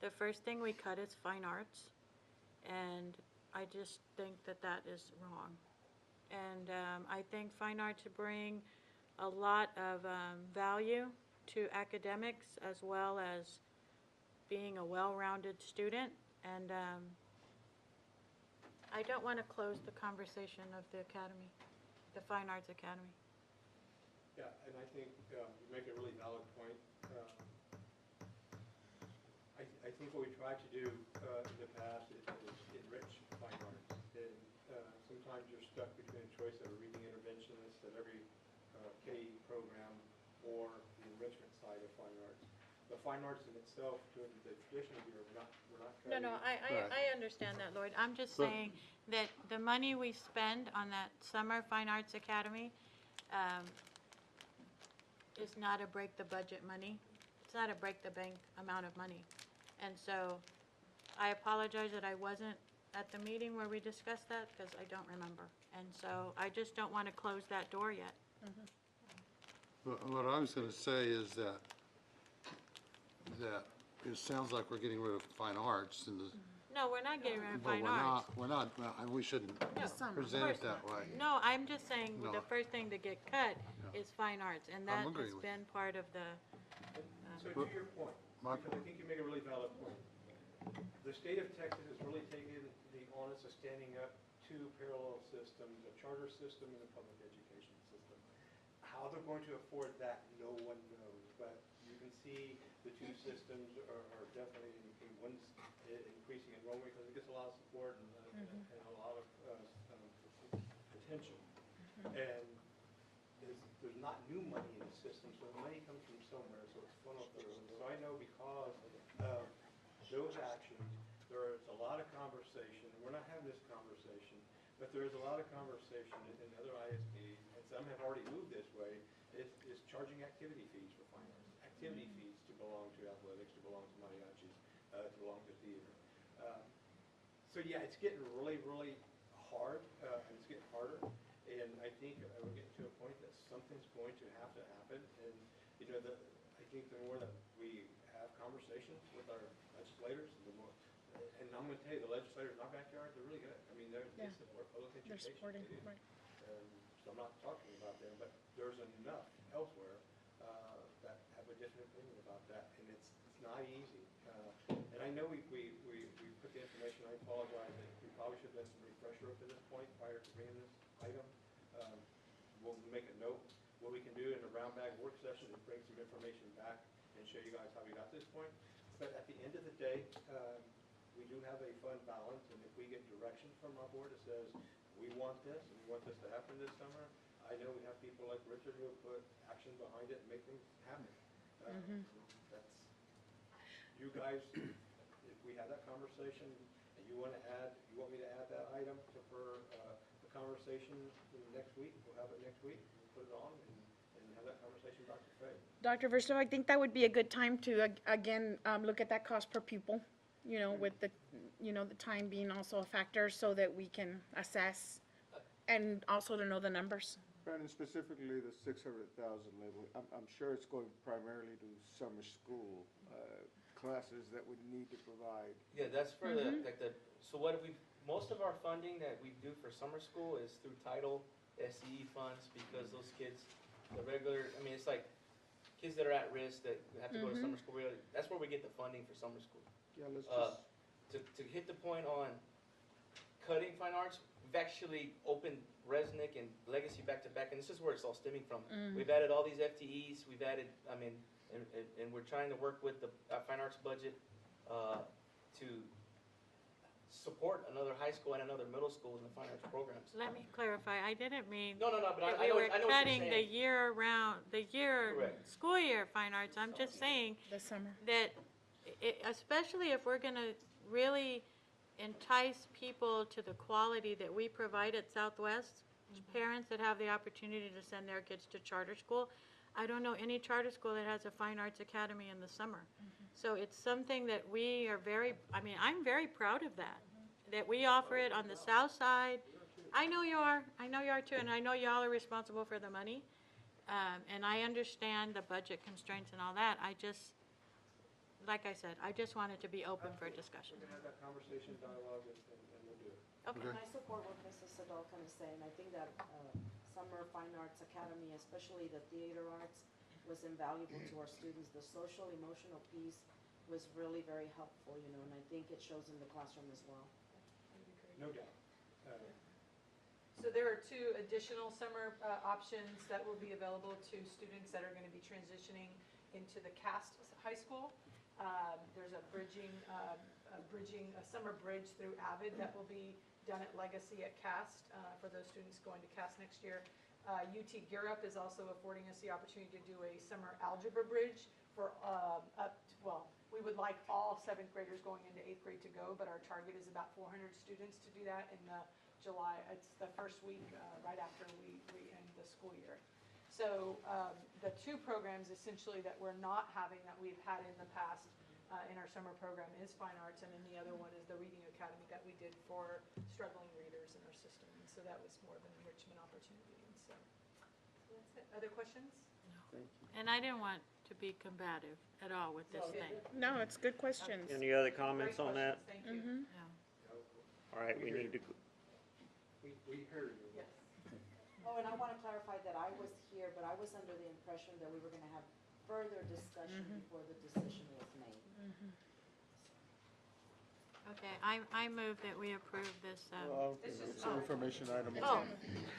the first thing we cut is fine arts. And I just think that that is wrong. And I think fine arts bring a lot of value to academics as well as being a well-rounded student. And I don't want to close the conversation of the academy, the Fine Arts Academy. Yeah, and I think you make a really valid point. I think what we tried to do in the past is enrich fine arts. And sometimes you're stuck between a choice of a reading interventionist at every KE program or the enrichment side of fine arts. The fine arts in itself, during the traditional year, we're not No, cutting. I understand that, Lloyd. I'm just But- saying that the money we spend on that Summer Fine Arts Academy is not a break-the-budget money. It's not a break-the-bank amount of money. And so I apologize that I wasn't at the meeting where we discussed that because I don't remember. And so I just don't want to close that door yet. What I was going to say is that it sounds like we're getting rid of fine arts and the. No, we're not getting rid of But fine arts. we're not, well, we shouldn't No, present it that way. No, I'm just saying No. the first thing to get cut Yeah. is fine arts, and I'm that agreeing has with been part of the, So to your point, My because I think you make a really valid point. The state of Texas has really taken the onus of standing up two parallel systems, a charter system and a public education system. How they're going to afford that, no one knows, but you can see the two systems are definitely, one's increasing enrollment because it gets a lot of support and a lot of attention. And there's not new money in the system, so the money comes from somewhere, so it's funneled through. And so I know because of those actions, there is a lot of conversation, we're not having this conversation, but there is a lot of conversation in other ISDs, and some have already moved this way, is charging activity fees for fine arts. Activity fees to belong to athletics, to belong to mariachis, to belong to theater. So yeah, it's getting really, really hard, and it's getting harder. And I think we're getting to a point that something's going to happen. And, I think the more that we have conversations with our legislators, the more, and I'm gonna tell you, the legislators in our backyard, they're really good. I mean, they support public education. They're supporting, They do. right. So I'm not talking about them, but there's enough elsewhere that have a different opinion about that, and it's not easy. And I know we put the information, I apologize, that we probably should have done some refresher up to this point prior to bringing this item. We'll make a note. What we can do in a brown bag work session is bring some information back and show you guys how we got to this point. But at the end of the day, we do have a fund balance, and if we get direction from our board that says, we want this, and we want this to happen this summer, I know we have people like Richard who have put action behind it and make things happen. That's, you guys, if we have that conversation, and you want me to add that item for the conversation next week, we'll have it next week, we'll put it on, and have that conversation with Dr. Fay. Dr. Versto, I think that would be a good time to, again, look at that cost per pupil, with the, the time being also a factor so that we can assess and also to know the numbers. Brandon, specifically the 600,000 level, I'm sure it's going primarily to summer school classes that we need to provide. Yeah, that's for so what most of our funding that we do for summer school is through Title SCE funds, because those kids, it's like kids that are at risk that have to go to summer school, that's where we get the funding for summer school. Yeah, let's To hit the point on cutting fine arts, we've actually opened Resnick and Legacy back to back, and this is where it's all stemming from. We've added all these FTEs, we've added, and we're trying to work with the fine arts budget to support another high school and another middle school in the fine arts programs. Let me clarify, I didn't mean No, but that I we know were what you're cutting the saying. Correct. school year fine arts. I'm just saying The summer. that, especially if we're gonna really entice people to the quality that we provide at Southwest, parents that have the opportunity to send their kids to charter school. I don't know any charter school that has a fine arts academy in the summer. So it's something that we are I'm very proud of that we offer it on the south side. I know you are too, and I know y'all are responsible for the money. And I understand the budget constraints and all that. Like I said, I just wanted to be open for discussion. We're going to have that conversation, dialogue, and we'll do it. Okay. I support what Mrs. Sadolka is saying. I think that Summer Fine Arts Academy, especially the theater arts, was invaluable to our students. The social, emotional piece was really very helpful, and I think it shows in the classroom as well. No doubt. So there are 2 additional summer options that will be available to students that are going to be transitioning into the Cass High School. There's a summer bridge through Avid that will be done at Legacy at Cass for those students going to Cass next year. UT Gear Up is also affording us the opportunity to do a summer algebra bridge for we would like all 7th graders going into 8th grade to go, but our target is about 400 students to do that in July. It's the first week right after we end the school year. So the 2 programs essentially that we're not having that we've had in the past in our summer program is fine arts, and then the other one is the Reading Academy that we did for struggling readers in our system. And so that was more of an enrichment opportunity. And so that's it. Other questions? Thank you. And I didn't want to be combative at all with this thing. No, it's good questions. Any other comments on that? Thank you. All right, we need to, We hear you. Yes. Oh, and I want to clarify that I was here, but I was under the impression that we were going to have further discussion before the decision was made. Okay, I move that we approve this. It's an information item. Oh,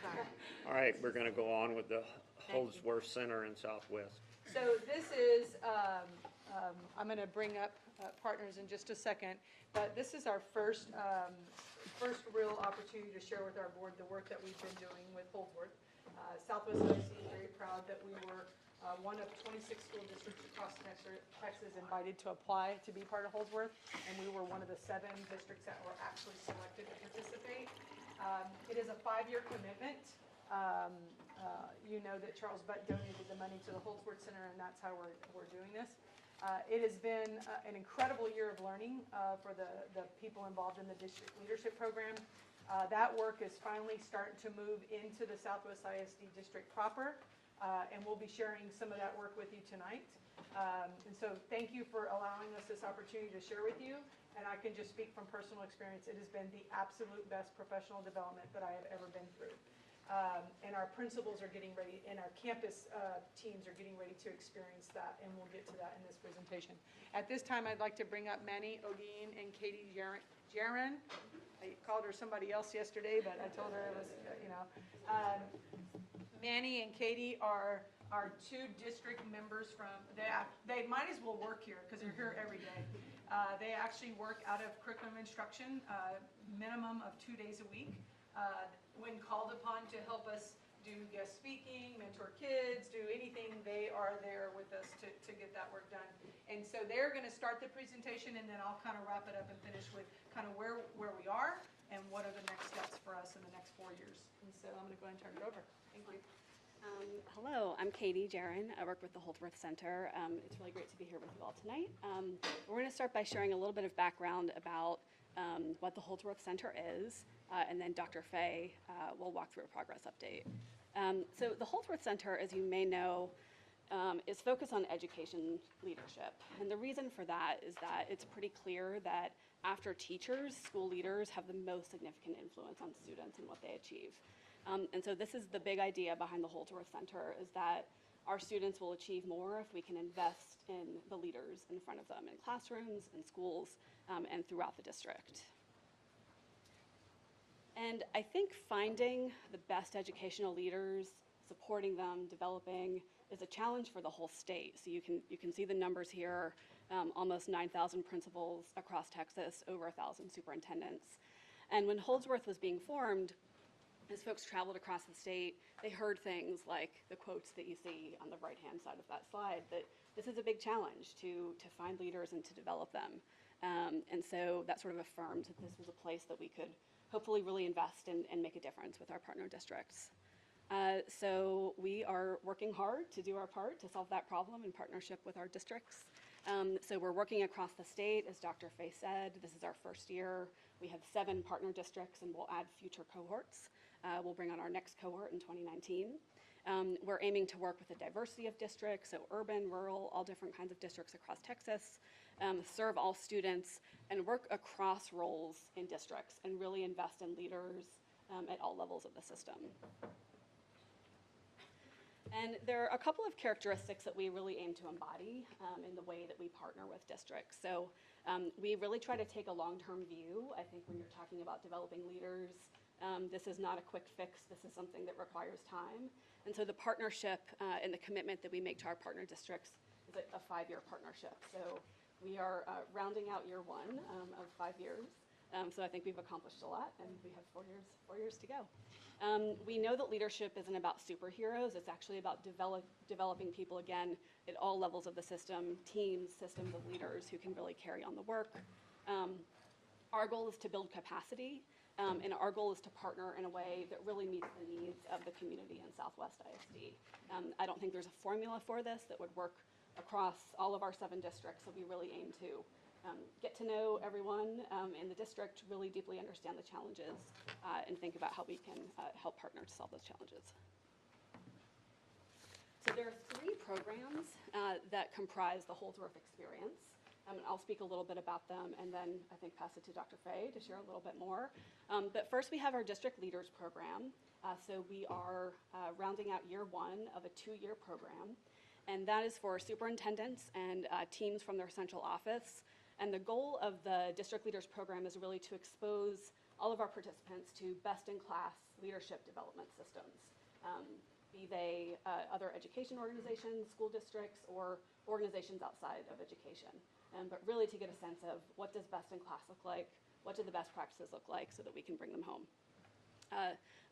sorry. all right, we're going to go on with the Holdsworth Center in Southwest. So this is, I'm going to bring up partners in just a second, but this is our first real opportunity to share with our board the work that we've been doing with Holdsworth. Southwest IC is very proud that we were one of 26 school districts across Texas invited to apply to be part of Holdsworth, and we were one of the 7 districts that were actually selected to participate. It is a 5-year commitment. You know that Charles Butt donated the money to the Holdsworth Center, and that's how we're doing this. It has been an incredible year of learning for the people involved in the district leadership program. That work is finally starting to move into the Southwest ISD district proper, and we'll be sharing some of that work with you tonight. And so thank you for allowing us this opportunity to share with you. And I can just speak from personal experience. It has been the absolute best professional development that I have ever been through. And our principals are getting ready, and our campus teams are getting ready to experience that, and we'll get to that in this presentation. At this time, I'd like to bring up Manny Ogeen and Katie Jaron. I called her somebody else yesterday, but I told her it was, Manny and Katie are our 2 district members from, they might as well work here because they're here every day. They actually work out of curriculum instruction, minimum of 2 days a week. When called upon to help us do guest speaking, mentor kids, do anything, they are there with us to get that work done. And so they're going to start the presentation, and then I'll kind of wrap it up and finish with kind of where we are and what are the next steps for us in the next 4 years. And so I'm going to go ahead and turn it over. Thank you. Hello, I'm Katie Jaron. I work with the Holdsworth Center. It's really great to be here with you all tonight. We're going to start by sharing a little bit of background about what the Holdsworth Center is, and then Dr. Fay will walk through a progress update. So the Holdsworth Center, as you may know, is focused on education leadership. And the reason for that is that it's pretty clear that after teachers, school leaders have the most significant influence on students and what they achieve. And so this is the big idea behind the Holdsworth Center, is that our students will achieve more if we can invest in the leaders in front of them in classrooms, in schools, and throughout the district. And I think finding the best educational leaders, supporting them, developing, is a challenge for the whole state. So you can see the numbers here, almost 9,000 principals across Texas, over 1,000 superintendents. And when Holdsworth was being formed, as folks traveled across the state, they heard things like the quotes that you see on the right-hand side of that slide, that this is a big challenge to find leaders and to develop them. And so that sort of affirmed that this was a place that we could hopefully really invest and make a difference with our partner districts. So we are working hard to do our part to solve that problem in partnership with our districts. So we're working across the state, as Dr. Fay said. This is our first year. We have 7 partner districts, and we'll add future cohorts. We'll bring on our next cohort in 2019. We're aiming to work with a diversity of districts, so urban, rural, all different kinds of districts across Texas, serve all students, and work across roles in districts and really invest in leaders at all levels of the system. And there are a couple of characteristics that we really aim to embody in the way that we partner with districts. So we really try to take a long-term view. I think when you're talking about developing leaders, this is not a quick fix. This is something that requires time. And so the partnership and the commitment that we make to our partner districts is a 5-year partnership. So we are rounding out year 1 of 5 years. So I think we've accomplished a lot, and we have 4 years to go. We know that leadership isn't about superheroes. It's actually about developing people, again, at all levels of the system, teams, systems of leaders who can really carry on the work. Our goal is to build capacity, and our goal is to partner in a way that really meets the needs of the community in Southwest ISD. I don't think there's a formula for this that would work across all of our 7 districts, so we really aim to get to know everyone in the district, really deeply understand the challenges, and think about how we can help partner to solve those challenges. So there are 3 programs that comprise the Holdsworth experience. I'll speak a little bit about them and then I think pass it to Dr. Fay to share a little bit more. But first we have our District Leaders Program. So we are rounding out year 1 of a 2-year program. And that is for superintendents and teams from their central office. And the goal of the District Leaders Program is really to expose all of our participants to best-in-class leadership development systems, be they other education organizations, school districts, or organizations outside of education. But really to get a sense of what does best-in-class look like, what do the best practices look like so that we can bring them home.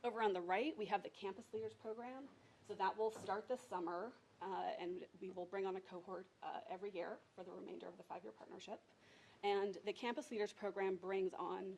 Over on the right, we have the Campus Leaders Program. So that will start this summer, and we will bring on a cohort every year for the remainder of the 5-year partnership. And the Campus Leaders Program brings on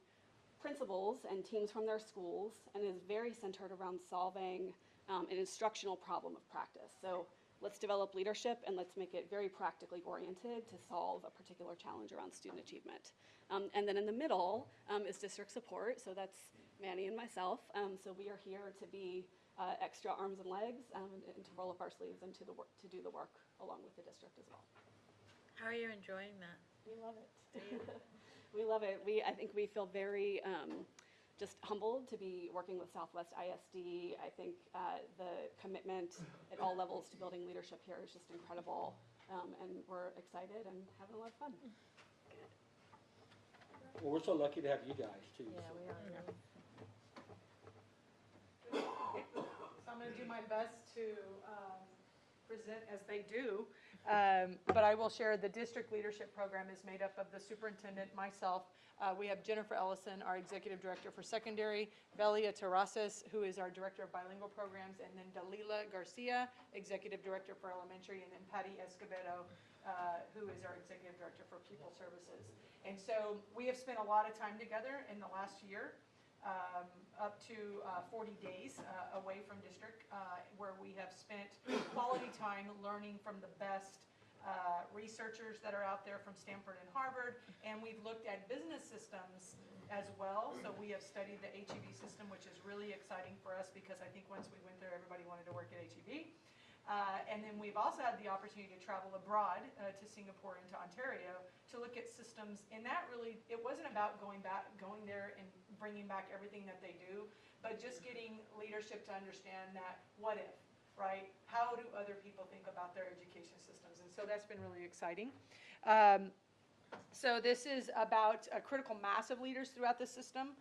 principals and teams from their schools and is very centered around solving an instructional problem of practice. So let's develop leadership and let's make it very practically oriented to solve a particular challenge around student achievement. And then in the middle is district support, so that's Manny and myself. So we are here to be extra arms and legs and to roll up our sleeves and to do the work along with the district as well. How are you enjoying that? We love it. We love it. I think we feel very just humbled to be working with Southwest ISD. I think the commitment at all levels to building leadership here is just incredible, and we're excited and having a lot of fun. Well, we're so lucky to have you guys too. Yeah, we are. So I'm going to do my best to present as they do. But I will share the district leadership program is made up of the superintendent, myself. We have Jennifer Ellison, our executive director for secondary, Belia Terrazas, who is our director of bilingual programs, and then Dalila Garcia, executive director for elementary, and then Patty Escobedo, who is our executive director for pupil services. And so we have spent a lot of time together in the last year, up to 40 days away from district, where we have spent quality time learning from the best researchers that are out there from Stanford and Harvard, and we've looked at business systems as well. So we have studied the HEB system, which is really exciting for us because I think once we went there, everybody wanted to work at HEB. And then we've also had the opportunity to travel abroad to Singapore and to Ontario to look at systems. And that really, it wasn't about going there and bringing back everything that they do, but just getting leadership to understand that what if, right? How do other people think about their education systems? And so that's been really exciting. So this is about a critical mass of leaders throughout the system,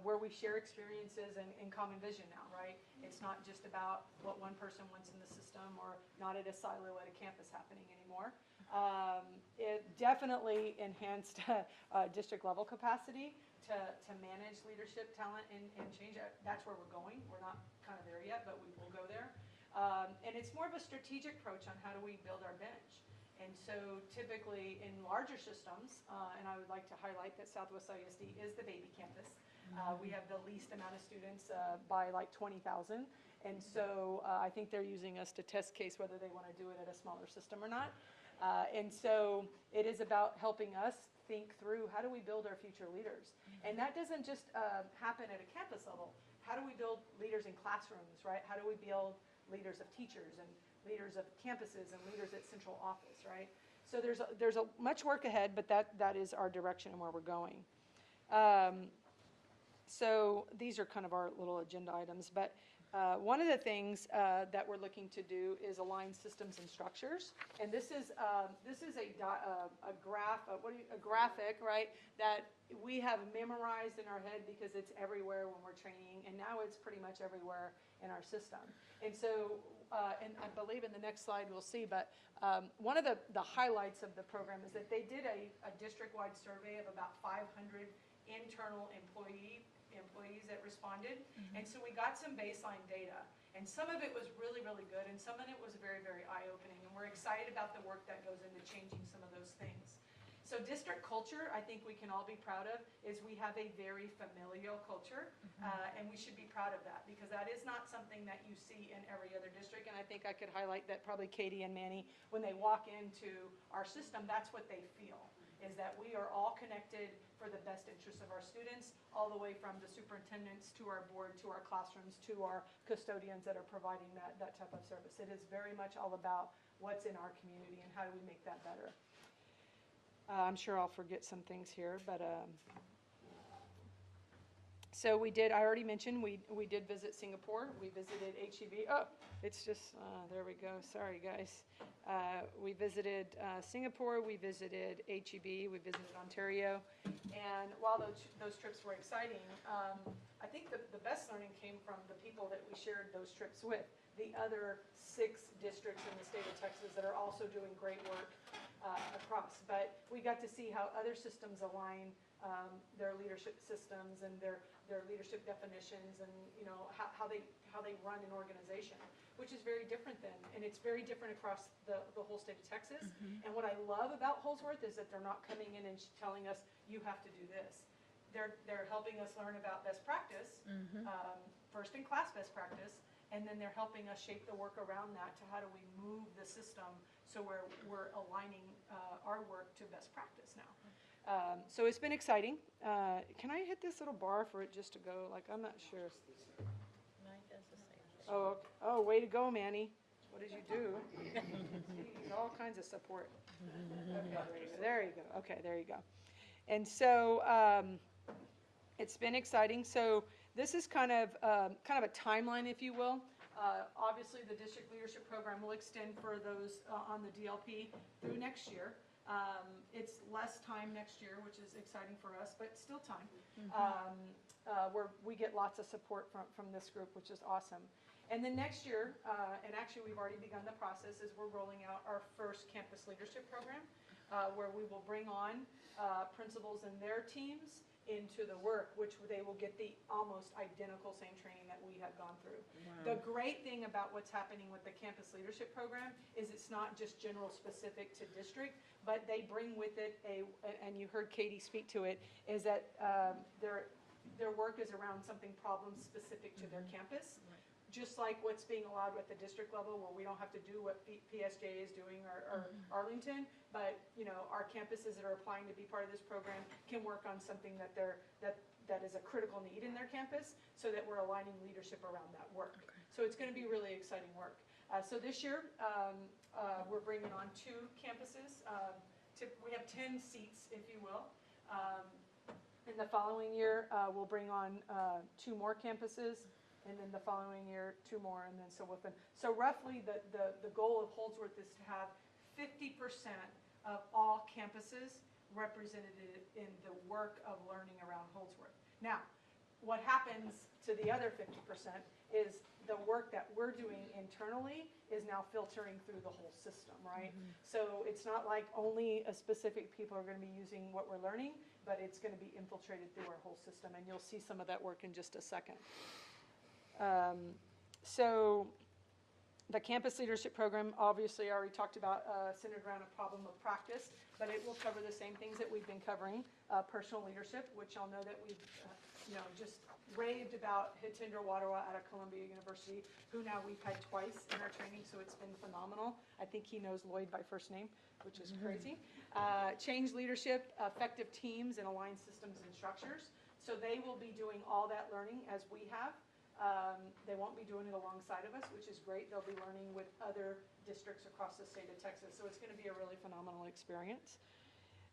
where we share experiences and common vision now, right? It's not just about what one person wants in the system or not at a silo at a campus happening anymore. It definitely enhanced district level capacity to manage leadership, talent, and change. That's where we're going. We're not kind of there yet, but we will go there. And it's more of a strategic approach on how do we build our bench. And so typically in larger systems, and I would like to highlight that Southwest ISD is the baby campus. We have the least amount of students by like 20,000. And so I think they're using us to test case whether they want to do it at a smaller system or not. And so it is about helping us think through how do we build our future leaders. And that doesn't just happen at a campus level. How do we build leaders in classrooms, right? How do we build leaders of teachers and leaders of campuses and leaders at central office, right? So there's a much work ahead, but that is our direction and where we're going. So these are kind of our little agenda items, but one of the things that we're looking to do is align systems and structures, and this is a graphic, right? That we have memorized in our head because it's everywhere when we're training, and now it's pretty much everywhere in our system. And so, and I believe in the next slide we'll see, but one of the highlights of the program is that they did a district-wide survey of about 500 internal employees that responded. And so we got some baseline data, and some of it was really, really good, and some of it was very, very eye-opening, and we're excited about the work that goes into changing some of those things. So district culture, I think we can all be proud of, is we have a very familial culture, and we should be proud of that, because that is not something that you see in every other district. And I think I could highlight that probably Katie and Manny, when they walk into our system, that's what they feel, is that we are all connected for the best interest of our students, all the way from the superintendents to our board, to our classrooms, to our custodians that are providing that type of service. It is very much all about what's in our community and how do we make that better. I'm sure I'll forget some things here, but so we did, I already mentioned, we did visit Singapore. We visited HEB. Oh, it's just, there we go. Sorry, guys. We visited Singapore. We visited HEB. We visited Ontario. And while those trips were exciting, I think the best learning came from the people that we shared those trips with, the other 6 districts in the state of Texas that are also doing great work across. But we got to see how other systems align their leadership systems and their leadership definitions, and how they run an organization, which is very different and it's very different across the whole state of Texas. And what I love about Holsworth is that they're not coming in and telling us you have to do this. They're helping us learn about best practice, first in class best practice, and then they're helping us shape the work around that to how do we move the system so we're aligning our work to best practice now. So it's been exciting. Can I hit this little bar for it just to go? Like, I'm not sure. Mine does the same. Oh, way to go, Manny. What did you do? See, all kinds of support. Okay, there you go. Okay, there you go. And so it's been exciting. So this is kind of a timeline, if you will. Obviously, the district leadership program will extend for those on the DLP through next year. It's less time next year, which is exciting for us, but still time. Where we get lots of support from this group, which is awesome. And then next year, and actually we've already begun the process, is we're rolling out our first campus leadership program, where we will bring on principals and their teams into the work, which they will get the almost identical same training that we have gone through. The great thing about what's happening with the campus leadership program is it's not just general specific to district, but they bring with it and you heard Katie speak to it, is that their work is around something problem specific to their campus. Just like what's being allowed at the district level, where we don't have to do what PSJ is doing or Arlington, but our campuses that are applying to be part of this program can work on something that is a critical need in their campus, so that we're aligning leadership around that work. So it's going to be really exciting work. So this year, we're bringing on 2 campuses. We have 10 seats, if you will. In the following year, we'll bring on 2 more campuses. And then the following year, 2 more, and then so forth. So roughly, the goal of Holdsworth is to have 50% of all campuses represented in the work of learning around Holdsworth. Now, what happens to the other 50% is the work that we're doing internally is now filtering through the whole system, right? So it's not like only a specific people are going to be using what we're learning, but it's going to be infiltrated through our whole system, and you'll see some of that work in just a second. So the campus leadership program, obviously, I already talked about, centered around a problem of practice, but it will cover the same things that we've been covering. Personal leadership, which y'all know that we've just raved about Hitendra Wadhwa out of Columbia University, who now we've had twice in our training, so it's been phenomenal. I think he knows Lloyd by first name, which is crazy. Change leadership, effective teams, and aligned systems and structures. So they will be doing all that learning as we have. They won't be doing it alongside of us, which is great. They'll be learning with other districts across the state of Texas. So it's going to be a really phenomenal experience.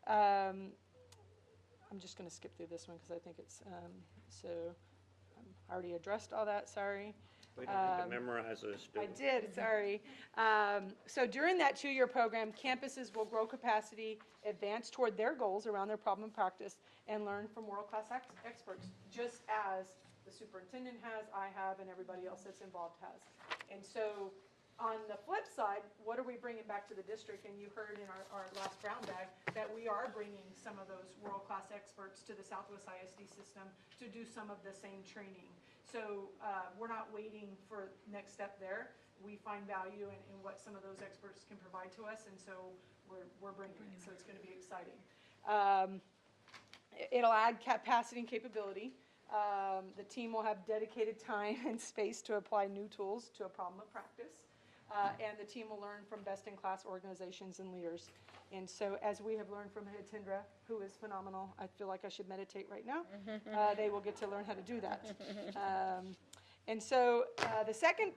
I'm just going to skip through this one because I think it's, I already addressed all that, sorry. We don't have to memorize this, do we? I did, sorry. So during that 2-year program, campuses will grow capacity, advance toward their goals around their problem practice, and learn from world-class experts, just as the superintendent has, I have, and everybody else that's involved has. And so on the flip side, what are we bringing back to the district? And you heard in our last brown bag that we are bringing some of those world-class experts to the Southwest ISD system to do some of the same training. So we're not waiting for next step there. We find value in what some of those experts can provide to us, and so we're bringing it. So it's going to be exciting. It'll add capacity and capability. The team will have dedicated time and space to apply new tools to a problem of practice. And the team will learn from best-in-class organizations and leaders. And so as we have learned from Hitendra, who is phenomenal, I feel like I should meditate right now, they will get to learn how to do that. And so the second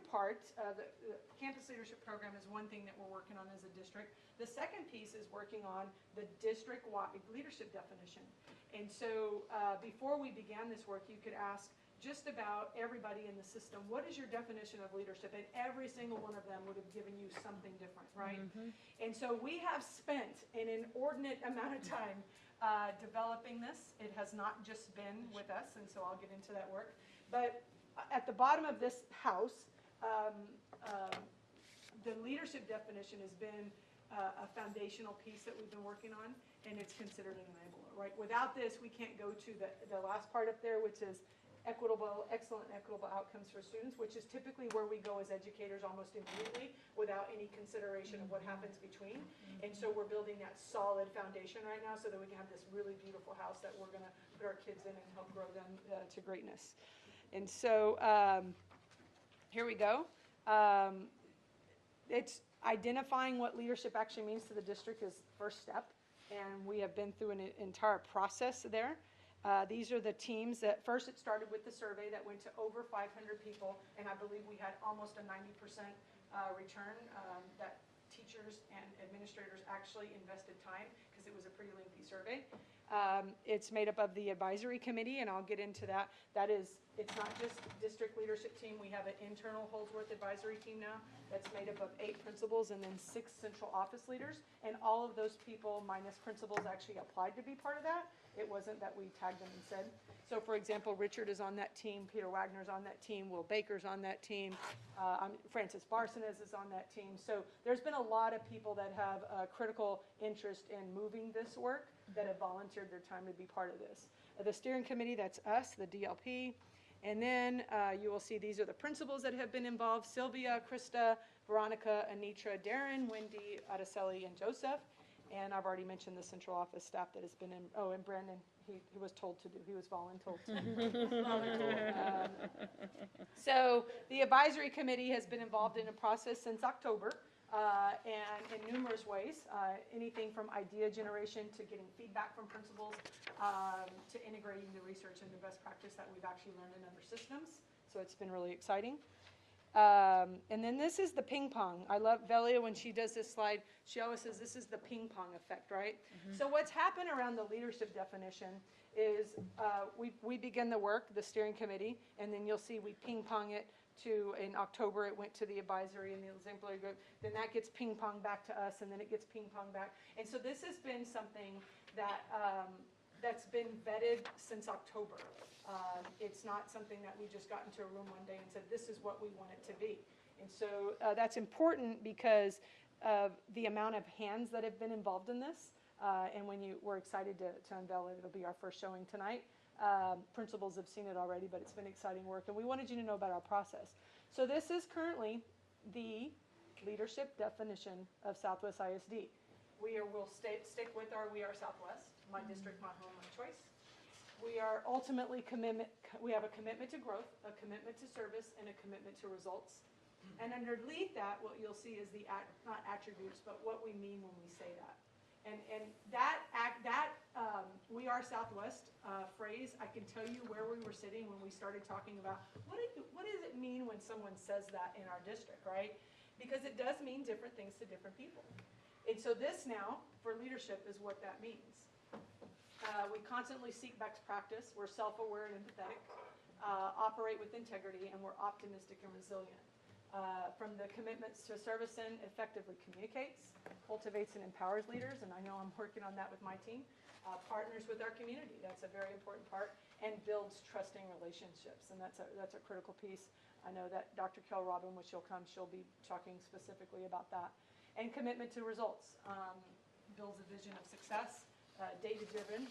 part, the campus leadership program is one thing that we're working on as a district. The second piece is working on the district-wide leadership definition. And so before we began this work, you could ask just about everybody in the system, what is your definition of leadership? And every single one of them would have given you something different, right? And so we have spent an inordinate amount of time developing this. It has not just been with us, and so I'll get into that work. But at the bottom of this house, the leadership definition has been a foundational piece that we've been working on, and it's considered an enabler, right? Without this, we can't go to the last part up there, which is excellent equitable outcomes for students, which is typically where we go as educators almost immediately without any consideration of what happens between. And so we're building that solid foundation right now so that we can have this really beautiful house that we're going to put our kids in and help grow them to greatness. And so here we go. It's identifying what leadership actually means to the district is the first step, and we have been through an entire process there. These are the teams that first it started with the survey that went to over 500 people, and I believe we had almost a 90% return that teachers and administrators actually invested time because it was a pretty lengthy survey. It's made up of the advisory committee, and I'll get into that. It's not just district leadership team. We have an internal Holdsworth advisory team now that's made up of 8 principals and then 6 central office leaders. And all of those people, minus principals, actually applied to be part of that. It wasn't that we tagged them and said. So, for example, Richard is on that team, Peter Wagner's on that team, Will Baker's on that team, Francis Barsones is on that team. So there's been a lot of people that have a critical interest in moving this work that have volunteered their time to be part of this. The steering committee, that's us, the DLP. And then you will see these are the principals that have been involved: Sylvia, Krista, Veronica, Anitra, Darren, Wendy, Araceli, and Joseph. And I've already mentioned the central office staff that has been in, and Brandon, he was told to do, he was voluntold to. So the advisory committee has been involved in a process since October, and in numerous ways, anything from idea generation to getting feedback from principals, to integrating the research and the best practice that we've actually learned in other systems. So it's been really exciting. And then this is the ping pong. I love Velia when she does this slide. She always says this is the ping pong effect, right? So what's happened around the leadership definition is we begin the work, the steering committee, and then you'll see we ping pong it to, in October it went to the advisory and the exemplary group. Then that gets ping pong back to us, and then it gets ping pong back. And so this has been something that that's been vetted since October. It's not something that we just got into a room one day and said, this is what we want it to be. And so that's important because of the amount of hands that have been involved in this. And when we're excited to unveil it, it'll be our first showing tonight. Principals have seen it already, but it's been exciting work. And we wanted you to know about our process. So this is currently the leadership definition of Southwest ISD. We'll stick with our We Are Southwest, my district, my home, my choice. We are ultimately we have a commitment to growth, a commitment to service, and a commitment to results. And underneath that, what you'll see is not attributes, but what we mean when we say that. And that We Are Southwest phrase, I can tell you where we were sitting when we started talking about what does it mean when someone says that in our district, right? Because it does mean different things to different people. And so this now, for leadership, is what that means. We constantly seek best practice. We're self-aware and empathetic, operate with integrity, and we're optimistic and resilient. From the commitments to service and effectively communicates, cultivates and empowers leaders, and I know I'm working on that with my team. Partners with our community, that's a very important part, and builds trusting relationships, and that's a critical piece. I know that Dr. Kell Robin, when she'll come, she'll be talking specifically about that. And commitment to results, builds a vision of success, data-driven,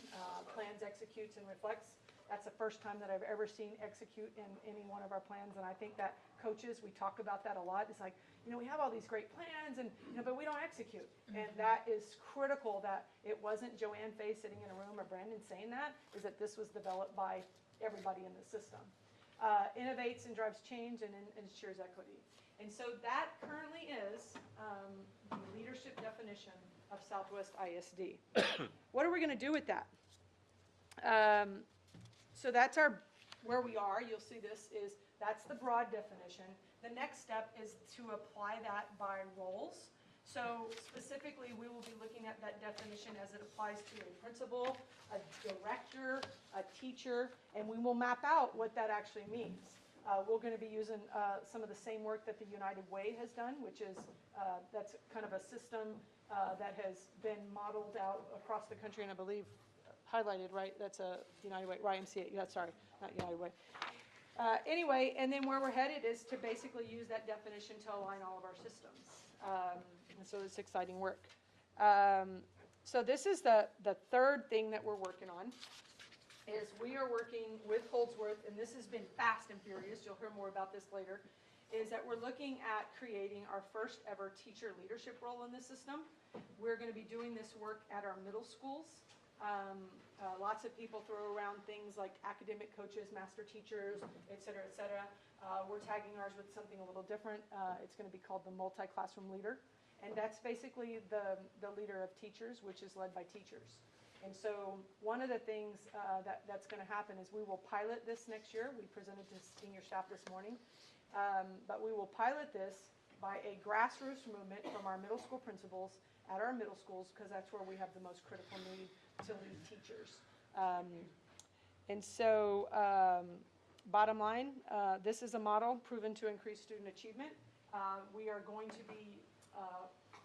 plans, executes, and reflects. That's the first time that I've ever seen execute in any one of our plans, and I think that coaches, we talk about that a lot. It's like, we have all these great plans, and but we don't execute. And that is critical, that it wasn't Joanne Fay sitting in a room or Brandon saying that, is that this was developed by everybody in the system. Innovates and drives change and ensures equity. And so that currently is the leadership definition of Southwest ISD. What are we going to do with that? So that's where we are. You'll see that's the broad definition. The next step is to apply that by roles. So specifically, we will be looking at that definition as it applies to a principal, a director, a teacher, and we will map out what that actually means. We're going to be using some of the same work that the United Way has done, which is that's kind of a system that has been modeled out across the country, and I believe highlighted, right? That's a United Way, YMCA. Yeah, sorry, not United Way. Anyway, and then where we're headed is to basically use that definition to align all of our systems. And so it's exciting work. So this is the third thing that we're working on. Is we are working with Holdsworth, and this has been fast and furious, you'll hear more about this later, is that we're looking at creating our first ever teacher leadership role in the system. We're going to be doing this work at our middle schools. Lots of people throw around things like academic coaches, master teachers, et cetera, et cetera. We're tagging ours with something a little different. It's going to be called the multi-classroom leader. And that's basically the leader of teachers, which is led by teachers. And so one of the things that's going to happen is we will pilot this next year. We presented to senior staff this morning. But we will pilot this by a grassroots movement from our middle school principals at our middle schools, because that's where we have the most critical need to lead teachers. And so, bottom line, this is a model proven to increase student achievement. We are going to be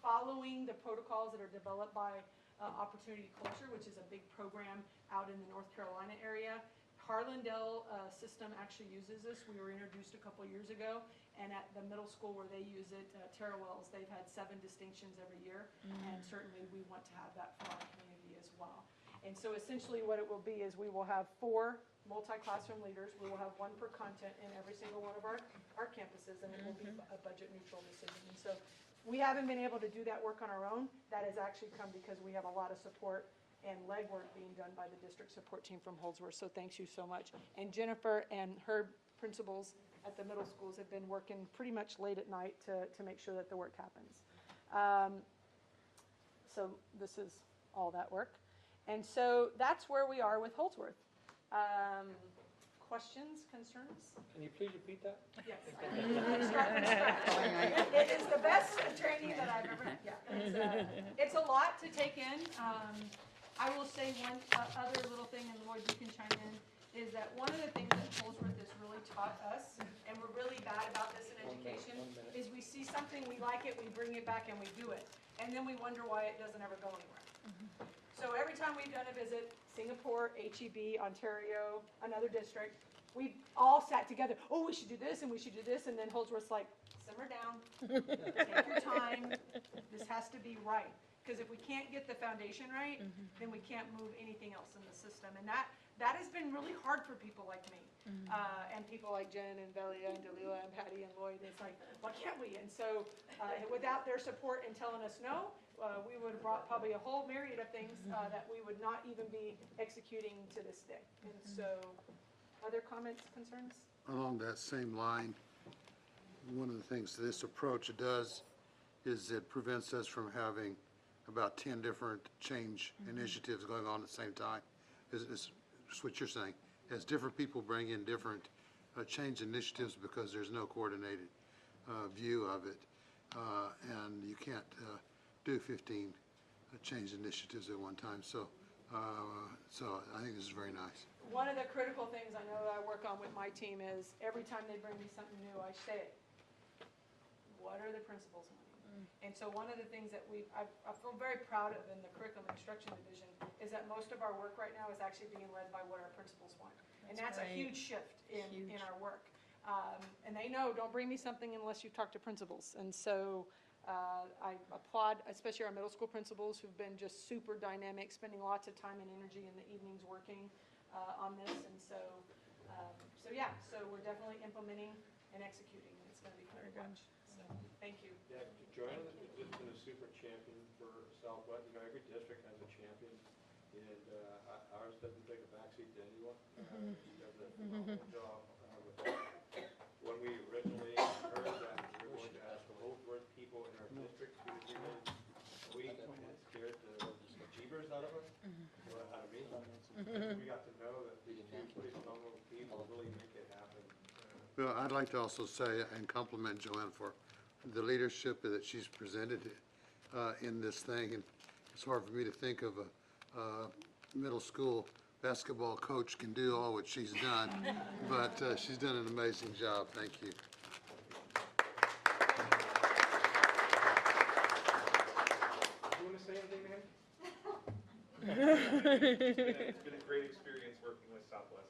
following the protocols that are developed by Opportunity Culture, which is a big program out in the North Carolina area. Harlandale system actually uses this. We were introduced a couple years ago, and at the middle school where they use it, Terra Wells, they've had 7 distinctions every year, and certainly we want to have that for our community as well. And so essentially what it will be is we will have 4 multi-classroom leaders. We will have 1 per content in every single one of our campuses, and it will be a budget neutral decision. And so we haven't been able to do that work on our own. That has actually come because we have a lot of support and legwork being done by the district support team from Holdsworth. So thanks you so much. And Jennifer and her principals at the middle schools have been working pretty much late at night to make sure that the work happens. So this is all that work. And so that's where we are with Holdsworth. Questions, concerns? Can you please repeat that? Yes. I start from scratch. It is the best training that I've ever had. Yeah, it's a lot to take in. I will say one other little thing, and Lloyd, you can chime in, is that one of the things that Holdsworth has really taught us, and we're really bad about this in education, is we see something, we like it, we bring it back and we do it. And then we wonder why it doesn't ever go anywhere. So every time we've done a visit, Singapore, HEB, Ontario, another district, we've all sat together, oh, we should do this and we should do this, and then Holdsworth's like, simmer down, take your time, this has to be right. Because if we can't get the foundation right, then we can't move anything else in the system. And that has been really hard for people like me, and people like Jen and Velia and Dalila and Patty and Lloyd. It's like, why can't we? And so without their support and telling us no, we would have brought probably a whole myriad of things that we would not even be executing to this day. And so, other comments, concerns? Along that same line, one of the things this approach does is it prevents us from having about 10 different change initiatives going on at the same time. Is what you're saying. As different people bring in different change initiatives because there's no coordinated view of it, and you can't do 15 change initiatives at one time. So I think this is very nice. One of the critical things I know that I work on with my team is every time they bring me something new, I say it. What are the principles on it? And so one of the things that I feel very proud of in the curriculum instruction division is that most of our work right now is actually being led by what our principals want. And that's a huge shift in our work. And they know, don't bring me something unless you talk to principals. And so I applaud, especially our middle school principals who've been just super dynamic, spending lots of time and energy in the evenings working on this. And so we're definitely implementing and executing. And it's going to be fun to watch. So thank you. Yeah, Joanna has just been a super champion for Southwest. You know, every district has a champion, and ours doesn't take a backseat to anyone. She does a phenomenal job with that. When we originally heard that we were going to ask the Holdsworth people in our district to do this, we scared the jeebers out of us, or out of me. We got to know that these 2 pretty phenomenal people really make it happen. Well, I'd like to also say and compliment Joanne for the leadership that she's presented in this thing. And it's hard for me to think of a middle school basketball coach can do all what she's done, but she's done an amazing job. Thank you. You want to say anything, man? It's been a great experience working with Southwest.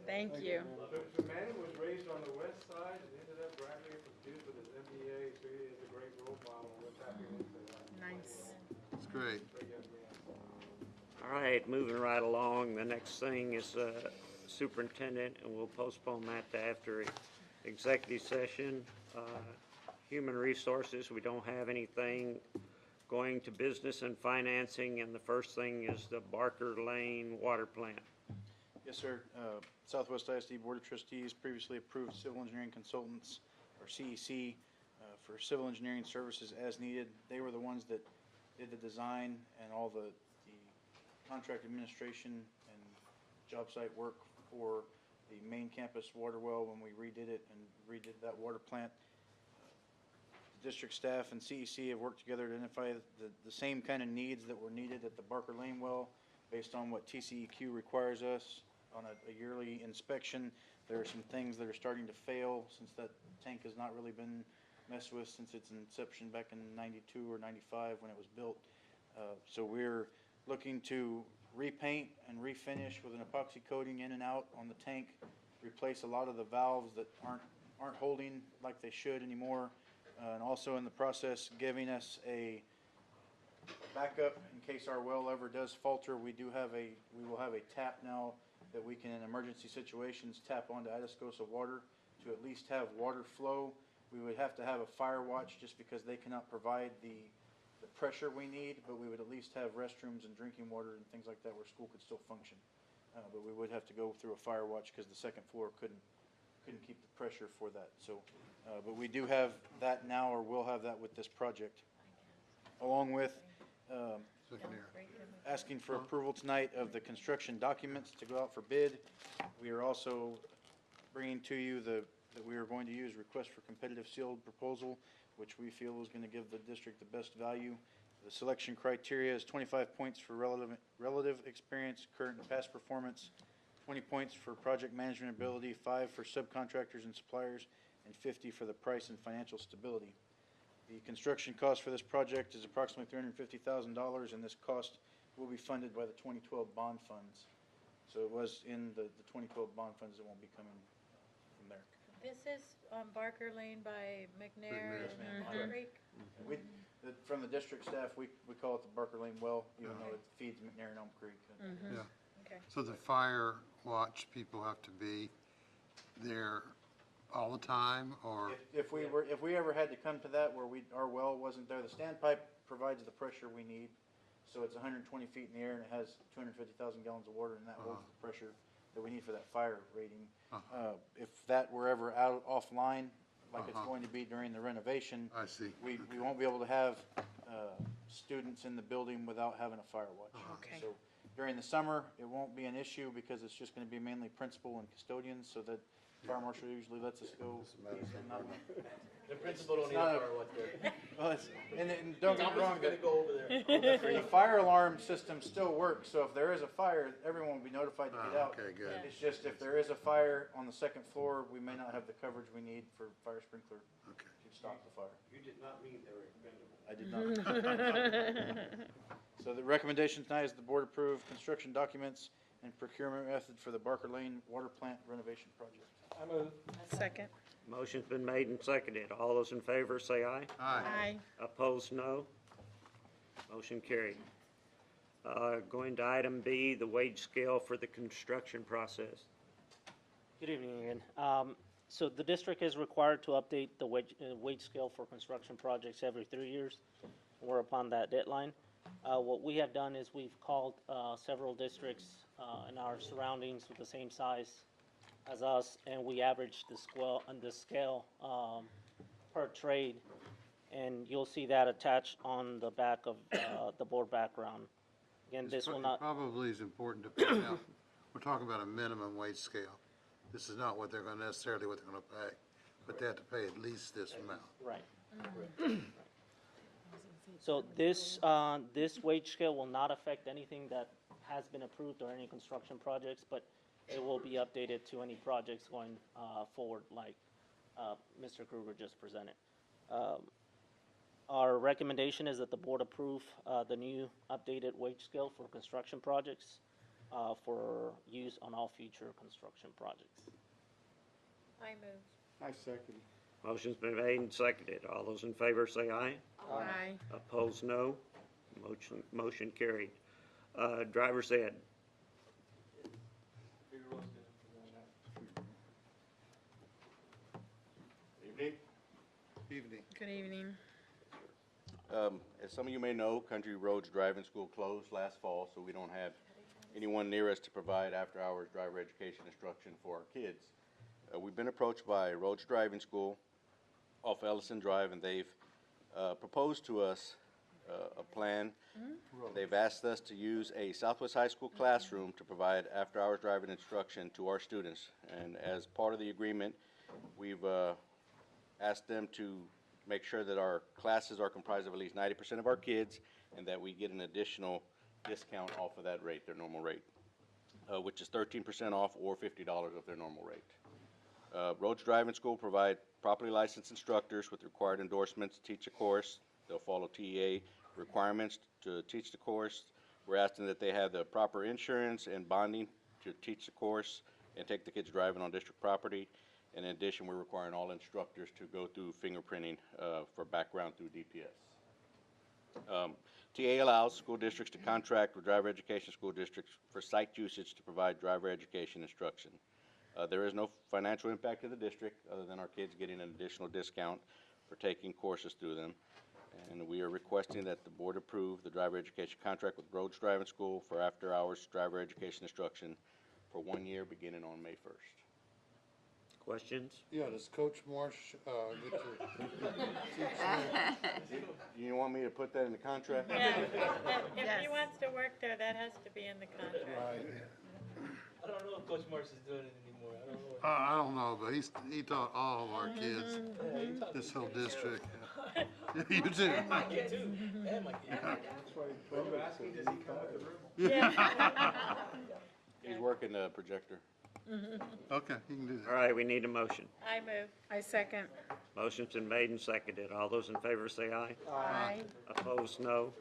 Thank you. So Manning was raised on the west side and ended up graduating from Duke with his MBA, so he is a great role model. We're happy with that. Nice. It's great. Great young man. All right, moving right along. The next thing is superintendent, and we'll postpone that to after executive session. Human resources, we don't have anything. Going to business and financing, and the first thing is the Barker Lane water plant. Yes, sir. Southwest ISD Board of Trustees previously approved civil engineering consultants, or CEC, for civil engineering services as needed. They were the ones that did the design and all the contract administration and job site work for the main campus water well when we redid it and redid that water plant. The district staff and CEC have worked together to identify the same kind of needs that were needed at the Barker Lane well, based on what TCEQ requires us on a yearly inspection. There are some things that are starting to fail since that tank has not really been messed with since its inception back in 92 or 95 when it was built. So we're looking to repaint and refinish with an epoxy coating in and out on the tank, replace a lot of the valves that aren't holding like they should anymore, and also in the process giving us a backup in case our well ever does falter. We will have a tap now that we can, in emergency situations, tap onto Atascosa water to at least have water flow. We would have to have a fire watch just because they cannot provide the pressure we need, but we would at least have restrooms and drinking water and things like that where school could still function. But we would have to go through a fire watch because the second floor couldn't keep the pressure for that. So, but we do have that now, or will have that with this project, along with asking for approval tonight of the construction documents to go out for bid. We are also bringing to you that we are going to use request for competitive sealed proposal, which we feel is going to give the district the best value. The selection criteria is 25 points for relative experience, current and past performance, 20 points for project management ability, 5 for subcontractors and suppliers, and 50 for the price and financial stability. The construction cost for this project is approximately $350,000, and this cost will be funded by the 2012 bond funds. So it was in the 2012 bond funds. It won't be coming from there. This is on Barker Lane by McNair Yes, ma'am. and Creek. From the district staff, we call it the Barker Lane well, even though it feeds McNair and Elm Creek. Yeah. Okay. So the fire watch people have to be there all the time, or? If we ever had to come to that where our well wasn't there, the standpipe provides the pressure we need. So it's 120 feet in the air and it has 250,000 gallons of water, and that holds the pressure that we need for that fire rating. If that were ever offline, like it's going to be during the renovation, I see. We won't be able to have students in the building without having a fire watch. Okay. So during the summer, it won't be an issue because it's just going to be mainly principal and custodians, so that fire marshal usually lets us go. The principal don't need a fire watch there. Well, and don't get me wrong, Thomas is gonna go over there. the fire alarm system still works, so if there is a fire, everyone will be notified to get out. Okay, good. It's just if there is a fire on the second floor, we may not have the coverage we need for fire sprinkler to stop the fire. You did not mean they were expendable. I did not. So the recommendation tonight is the board approve construction documents and procurement method for the Barker Lane water plant renovation project. I move. Second. Motion's been made and seconded. All those in favor say aye. Aye. Opposed, no. Motion carried. Going to item B, the wage scale for the construction process. Good evening again. So the district is required to update the wage scale for construction projects every 3 years. We're upon that deadline. What we have done is we've called several districts in our surroundings with the same size as us, and we averaged the scale per trade, and you'll see that attached on the back of the board background. Again, this will not. Probably is important to point out, we're talking about a minimum wage scale. This is not what they're going to necessarily what they're going to pay, but they have to pay at least this amount. Right. So this wage scale will not affect anything that has been approved or any construction projects, but it will be updated to any projects going forward, like Mr. Kruger just presented. Our recommendation is that the board approve the new updated wage scale for construction projects for use on all future construction projects. I move. I second. Motion's been made and seconded. All those in favor say aye. Aye. Opposed, no. Motion carried. Driver's ed. Evening. Evening. Good evening. As some of you may know, Country Roads Driving School closed last fall, so we don't have anyone near us to provide after-hours driver education instruction for our kids. We've been approached by Roads Driving School off Ellison Drive, and they've proposed to us a plan. They've asked us to use a Southwest High School classroom to provide after-hours driving instruction to our students. And as part of the agreement, we've asked them to make sure that our classes are comprised of at least 90% of our kids, and that we get an additional discount off of that rate, their normal rate, which is 13% off or $50 of their normal rate. Rhodes Driving School provide properly licensed instructors with required endorsements to teach a course. They'll follow TEA requirements to teach the course. We're asking that they have the proper insurance and bonding to teach the course and take the kids driving on district property. And in addition, we're requiring all instructors to go through fingerprinting for background through DPS. TA allows school districts to contract with driver education school districts for site usage to provide driver education instruction. There is no financial impact to the district other than our kids getting an additional discount for taking courses through them. And we are requesting that the board approve the driver education contract with Rhodes Driving School for after-hours driver education instruction for 1 year beginning on May 1st. Questions? Yeah, does Coach Marsh get to? You want me to put that in the contract? Yeah, if he wants to work there, that has to be in the contract. I don't know if Coach Morris is doing it anymore. I don't know. I don't know, but he taught all of our kids, this whole district. You too. My kid too. And my kid. We're asking, does he come with the room? Yeah. He's working the projector. Okay, you can do that. All right, we need a motion. I move. I second. Motion's been made and seconded. All those in favor say aye. Aye. Opposed, no.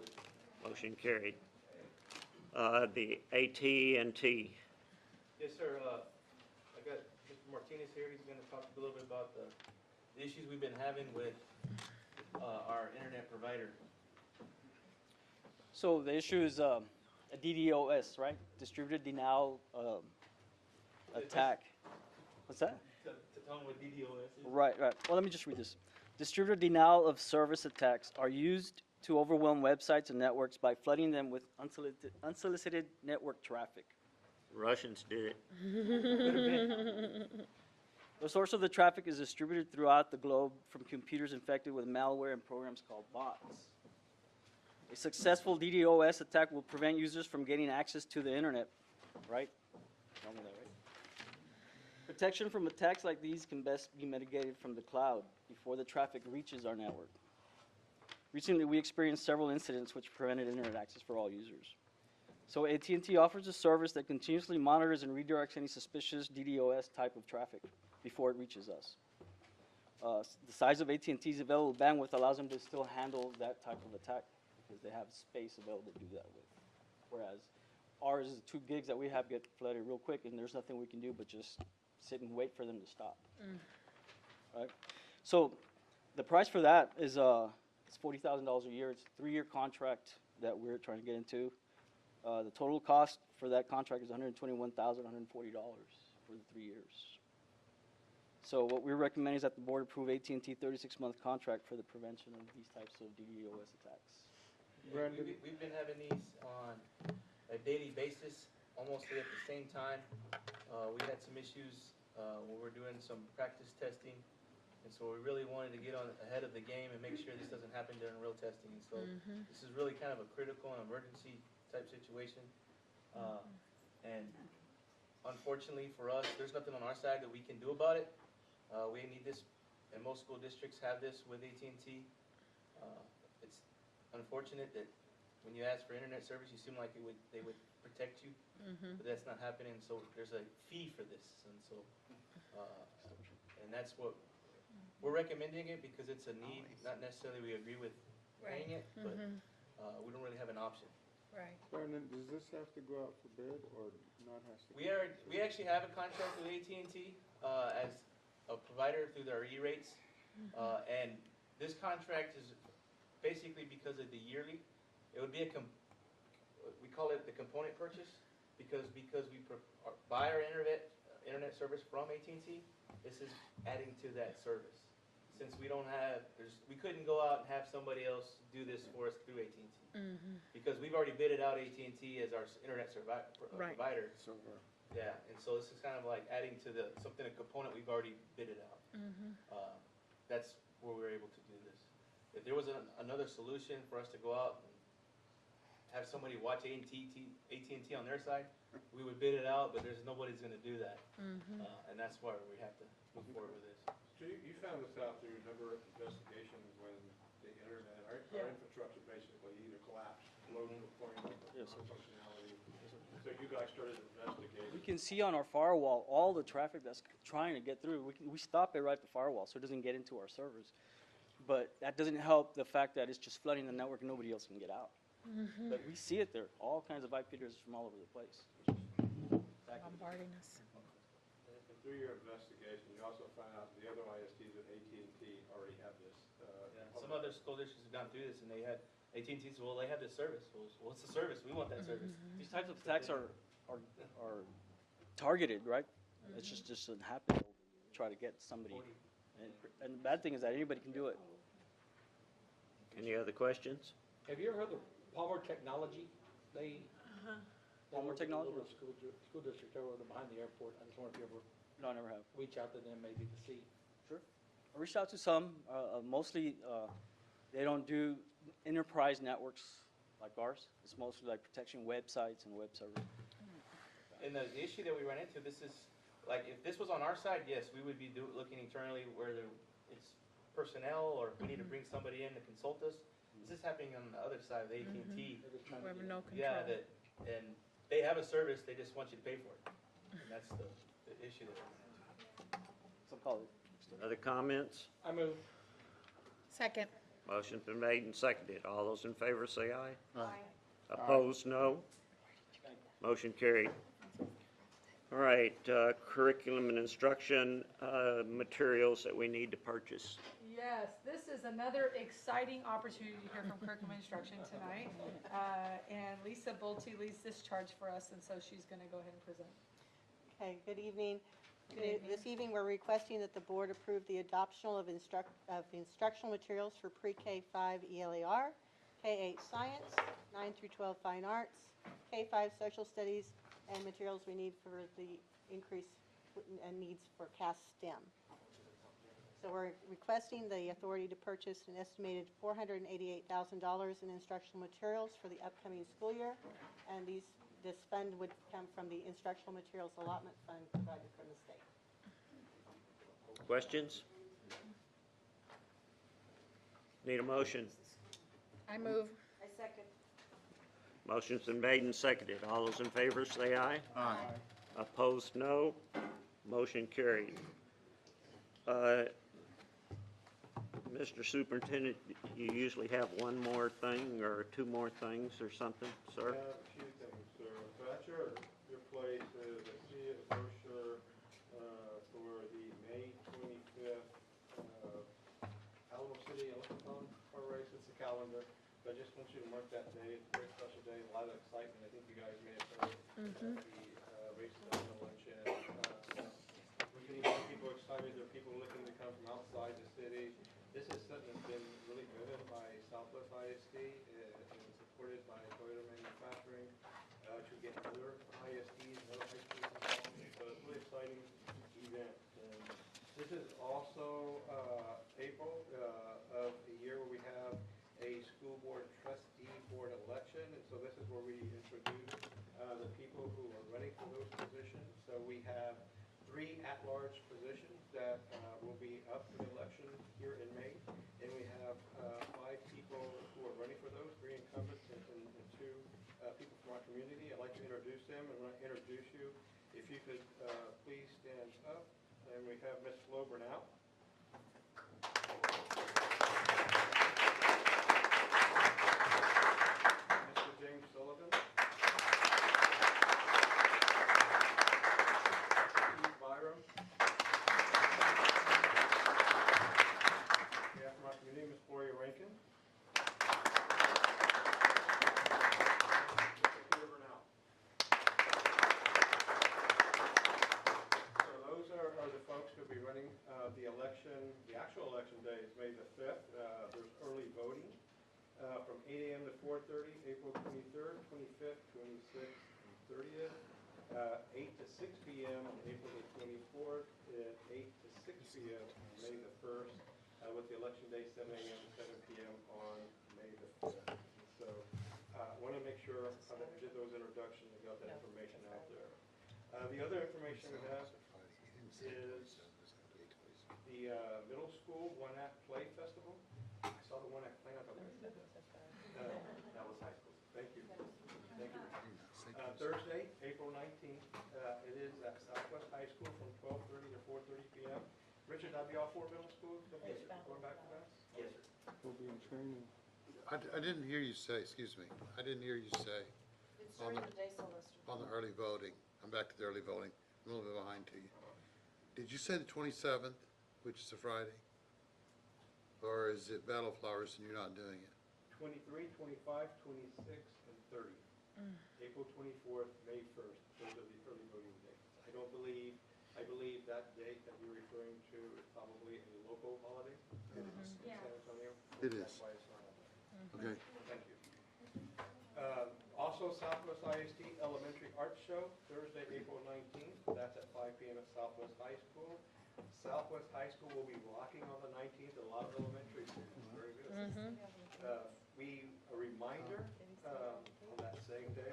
Motion carried. The AT&T. Yes, sir. I got Mr. Martinez here. He's going to talk a little bit about the issues we've been having with our internet provider. So the issue is a DDoS, right? Distributed denial attack. What's that? To tell them what DDoS is. Right. Well, let me just read this. Distributed denial of service attacks are used to overwhelm websites and networks by flooding them with unsolicited network traffic. Russians did it. The source of the traffic is distributed throughout the globe from computers infected with malware and programs called bots. A successful DDoS attack will prevent users from getting access to the internet, right? Tell me that, right? Protection from attacks like these can best be mitigated from the cloud before the traffic reaches our network. Recently, we experienced several incidents which prevented internet access for all users. So AT&T offers a service that continuously monitors and redirects any suspicious DDoS type of traffic before it reaches us. The size of AT&T's available bandwidth allows them to still handle that type of attack because they have space available to do that with. Whereas ours is 2 gigs that we have get flooded real quick, and there's nothing we can do but just sit and wait for them to stop. Right? So the price for that is it's $40,000 a year. It's a 3-year contract that we're trying to get into. The total cost for that contract is $121,140 for the 3 years. So what we're recommending is that the board approve AT&T 36-month contract for the prevention of these types of DDoS attacks. Brandon? We've been having these on a daily basis, almost at the same time. We had some issues when we're doing some practice testing, and so we really wanted to get on ahead of the game and make sure this doesn't happen during real testing. And so this is really kind of a critical and emergency type situation. And unfortunately for us, there's nothing on our side that we can do about it. We need this, and most school districts have this with AT&T. It's unfortunate that when you ask for internet service, you seem like they would protect you, but that's not happening. So there's a fee for this, and so and that's what we're recommending it because it's a need. Not necessarily we agree with paying it, but we don't really have an option. Right. Brandon, does this have to go out for bid or not has to? We actually have a contract with AT&T as a provider through their E-rates, and this contract is basically because of the yearly. It would be we call it the component purchase because we buy our internet service from AT&T. This is adding to that service. Since we don't have, we couldn't go out and have somebody else do this for us through AT&T. Because we've already bidded out AT&T as our internet provider. Yeah, and so this is kind of like adding to a component we've already bidded out. That's where we're able to do this. If there was another solution for us to go out and have somebody watch AT&T on their side, we would bid it out, but nobody's going to do that. And that's why we have to move forward with this. So you found this out through a number of investigations when the internet, our infrastructure basically either collapsed, below to a point of functionality. So you guys started investigating. We can see on our firewall all the traffic that's trying to get through. We stop it right at the firewall so it doesn't get into our servers. But that doesn't help the fact that it's just flooding the network and nobody else can get out. But we see it there, all kinds of IP addresses from all over the place. Bombarding us. And through your investigation, you also found out the other ISPs at AT&T already have this. Some other school districts have gone through this, and they had, AT&T said, well, they have this service. Well, what's the service? We want that service. These types of attacks are targeted, right? It's just doesn't happen. They'll try to get somebody. And the bad thing is that anybody can do it. Any other questions? Have you ever heard of Palmer Technology? They Palmer work with a Technology? little school district over behind the airport. I just wonder if you ever No, I never have. reach out to them maybe to see. Sure. I reached out to some. Mostly, they don't do enterprise networks like ours. It's mostly like protection websites and web servers. And the issue that we run into, this is, like, if this was on our side, yes, we would be looking internally where it's personnel, or if we need to bring somebody in to consult us. This is happening on the other side of AT&T. We have no control. Yeah, and they have a service, they just want you to pay for it. And that's the issue that we're running into. Some call it. Other comments? I move. Second. Motion's been made and seconded. All those in favor say aye. Aye. Opposed, no. Motion carried. All right, curriculum and instruction materials that we need to purchase. Yes, this is another exciting opportunity to hear from curriculum instruction tonight. And Lisa Bolte leads this charge for us, and so she's going to go ahead and present. Okay, good evening. Good evening. This evening, we're requesting that the board approve the adoption of instructional materials for pre-K5 ELAR, K8 Science, 9 through 12 Fine Arts, K5 Social Studies, and materials we need for the increase and needs for CAS STEM. So we're requesting the authority to purchase an estimated $488,000 in instructional materials for the upcoming school year, and this fund would come from the instructional materials allotment fund provided from the state. Questions? Need a motion? I move. I second. Motion's been made and seconded. All those in favor say aye. Aye. Opposed, no. Motion carried. Mr. Superintendent, you usually have one more thing or two more things or something, sir? I have a few things, sir. So at your place is I see a brochure for the May 25th Alamo City Elephant Car Race. It's a calendar. But I just want you to mark that day. It's a very special day, a lot of excitement. I think you guys may have heard the race at the luncheon. We're getting more people excited. There are people looking to come from outside the city. This is something that's been really driven by Southwest ISD and supported by Toyota Manufacturing to get other ISDs and other high schools involved. So it's a really exciting event. And this is also April of the year where we have a school board trustee board election. And so this is where we introduce the people who are running for those positions. So we have 3 at-large positions that will be up for the election here in May. And we have 5 people who are running for those, 3 incumbents and 2 people from our community. I'd like to introduce them. And when I introduce you, if you could please stand up. And we have Ms. Flo Burnell. Mr. James Sullivan. Steve Byram. We have from our community, Ms. Gloria Rankin. Mr. Peter Burnell. So those are the folks who'll be running the election. The actual election day is May the 5th. There's early voting from 8 a.m. to 4:30, April 23rd, 25th, 26th, and 30th. 8 to 6 p.m. on April the 24th, and 8 to 6 p.m. on May the 1st, with the election day 7 a.m. to 7 p.m. on May the 5th. So I want to make sure that we did those introductions and got that information out there. The other information we have is the the middle school One Act Play Festival. I saw the One Act Play, I thought that was high school. Thank you. Thank you. Thursday, April 19th, it is at Southwest High School from 12:30 to 4:30 p.m. Richard, that'll be all four middle schools? Going back to that? Yes, sir. We'll be in training. I didn't hear you say, excuse me, I didn't hear you say It's on during the, the day, Sylvester. on the early voting. I'm back to the early voting. I'm a little bit behind to you. Did you say the 27th, which is a Friday? Or is it Battle of Flowers and you're not doing it? 23, 25, 26, and 30. April 24th, May 1st, those are the early voting dates. I believe that date that you're referring to is probably a local holiday in San Antonio. It is. That's why it's not on there. Okay. Thank you. Also, Southwest ISD Elementary Arts Show, Thursday, April 19th. That's at 5 p.m. at Southwest High School. Southwest High School will be rocking on the 19th. A lot of elementary students. Very good. A reminder on that same day,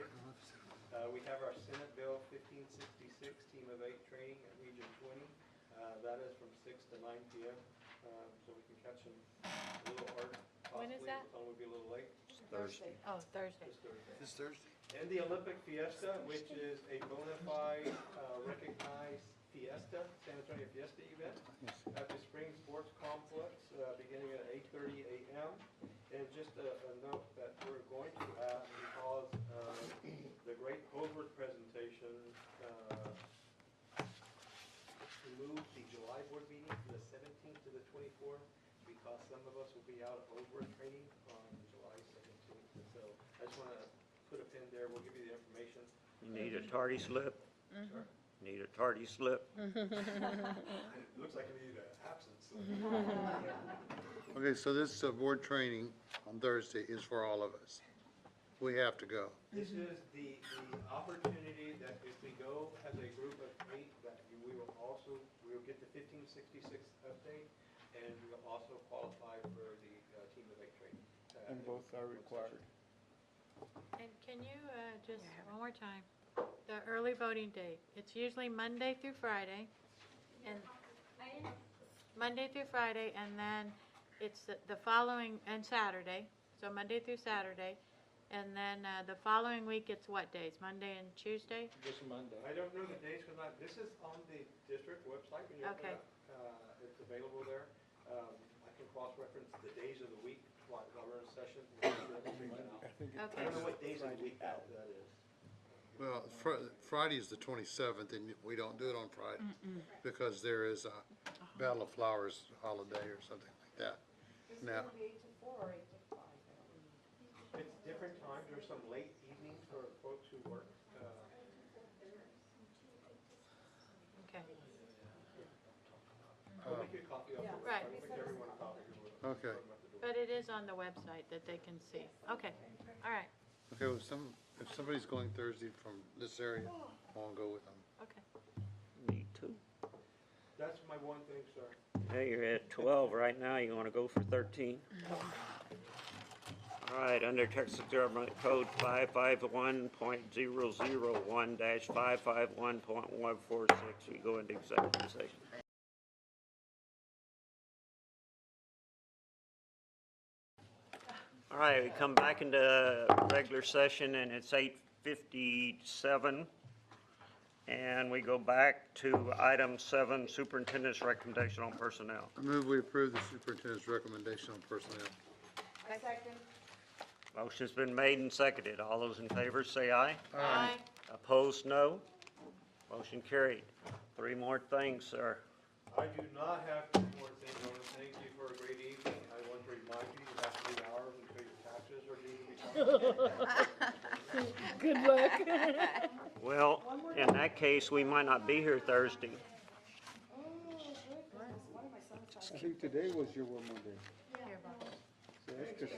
we have our Senate Bill 1566 Team of 8 training at Region 20. That is from 6 to 9 p.m. So we can catch them a little hard. When is that? Some will be a little late. Thursday. Oh, Thursday. This Thursday? And the Olympic Fiesta, which is a bona fide recognized fiesta, San Antonio Fiesta event at the Spring Sports Complex, beginning at 8:30 a.m. And just a note that we're going to ask, because the great Holdsworth presentation, to move the July board meeting from the 17th to the 24th, because some of us will be out at Holdsworth training on July 17th. And so I just want to put a pin there. We'll give you the information. You need a tardy slip? Sure. Need a tardy slip? It looks like you need an absence. Okay, so this board training on Thursday is for all of us. We have to go. This is the opportunity that if we go as a group of 8, that we will get the 1566 update, and we will also qualify for the Team of 8 training. And both are required. And can you, just one more time, the early voting date? It's usually Monday through Friday, and Monday through Friday, and then it's the following, and Saturday, so Monday through Saturday, and then the following week, it's what days? Monday and Tuesday? This Monday. I don't know the dates, because this is on the district website. When you open Okay. it up, it's available there. I can cross-reference the days of the week while we're in session. I don't know what days of the week that is. Well, Friday is the 27th, and we don't do it on Friday because there is a Battle of Flowers holiday or something like that. Now, It's different times. There's some late evenings for folks who work. Okay. We'll make you a copy of it. Right. I'll make everyone a copy. okay. But it is on the website that they can see. Okay, all right, Okay, well, if somebody's going Thursday from this area, I'll go with them. okay. Me too. That's my one thing, sir. Hey, you're at 12 right now, you want to go for 13? All right, under Texas Government Code 551.001-551.146, we go into executive session. All right, we come back into regular session, and it's 8:57. And we go back to item 7, superintendent's recommendation on personnel. I move we approve the superintendent's recommendation on personnel. I second. Motion's been made and seconded. All those in favor say aye. Aye. Opposed, no. Motion carried. 3 more things, sir. I do not have two more things. I want to thank you for a great evening. I want to remind you have 3 hours until your taxes are due to be coming. Good luck. Well, in that case, we might not be here Thursday. I think today was your one Monday. So that's just,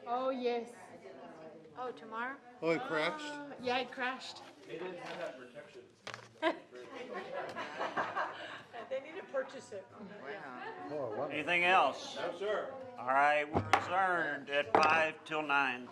Oh, yes. Oh, tomorrow? Oh, it crashed? Yeah, it crashed. They didn't have that protection. They need to purchase it. oh, wow. Anything else? No, sir. All right, we're adjourned at 5 till 9.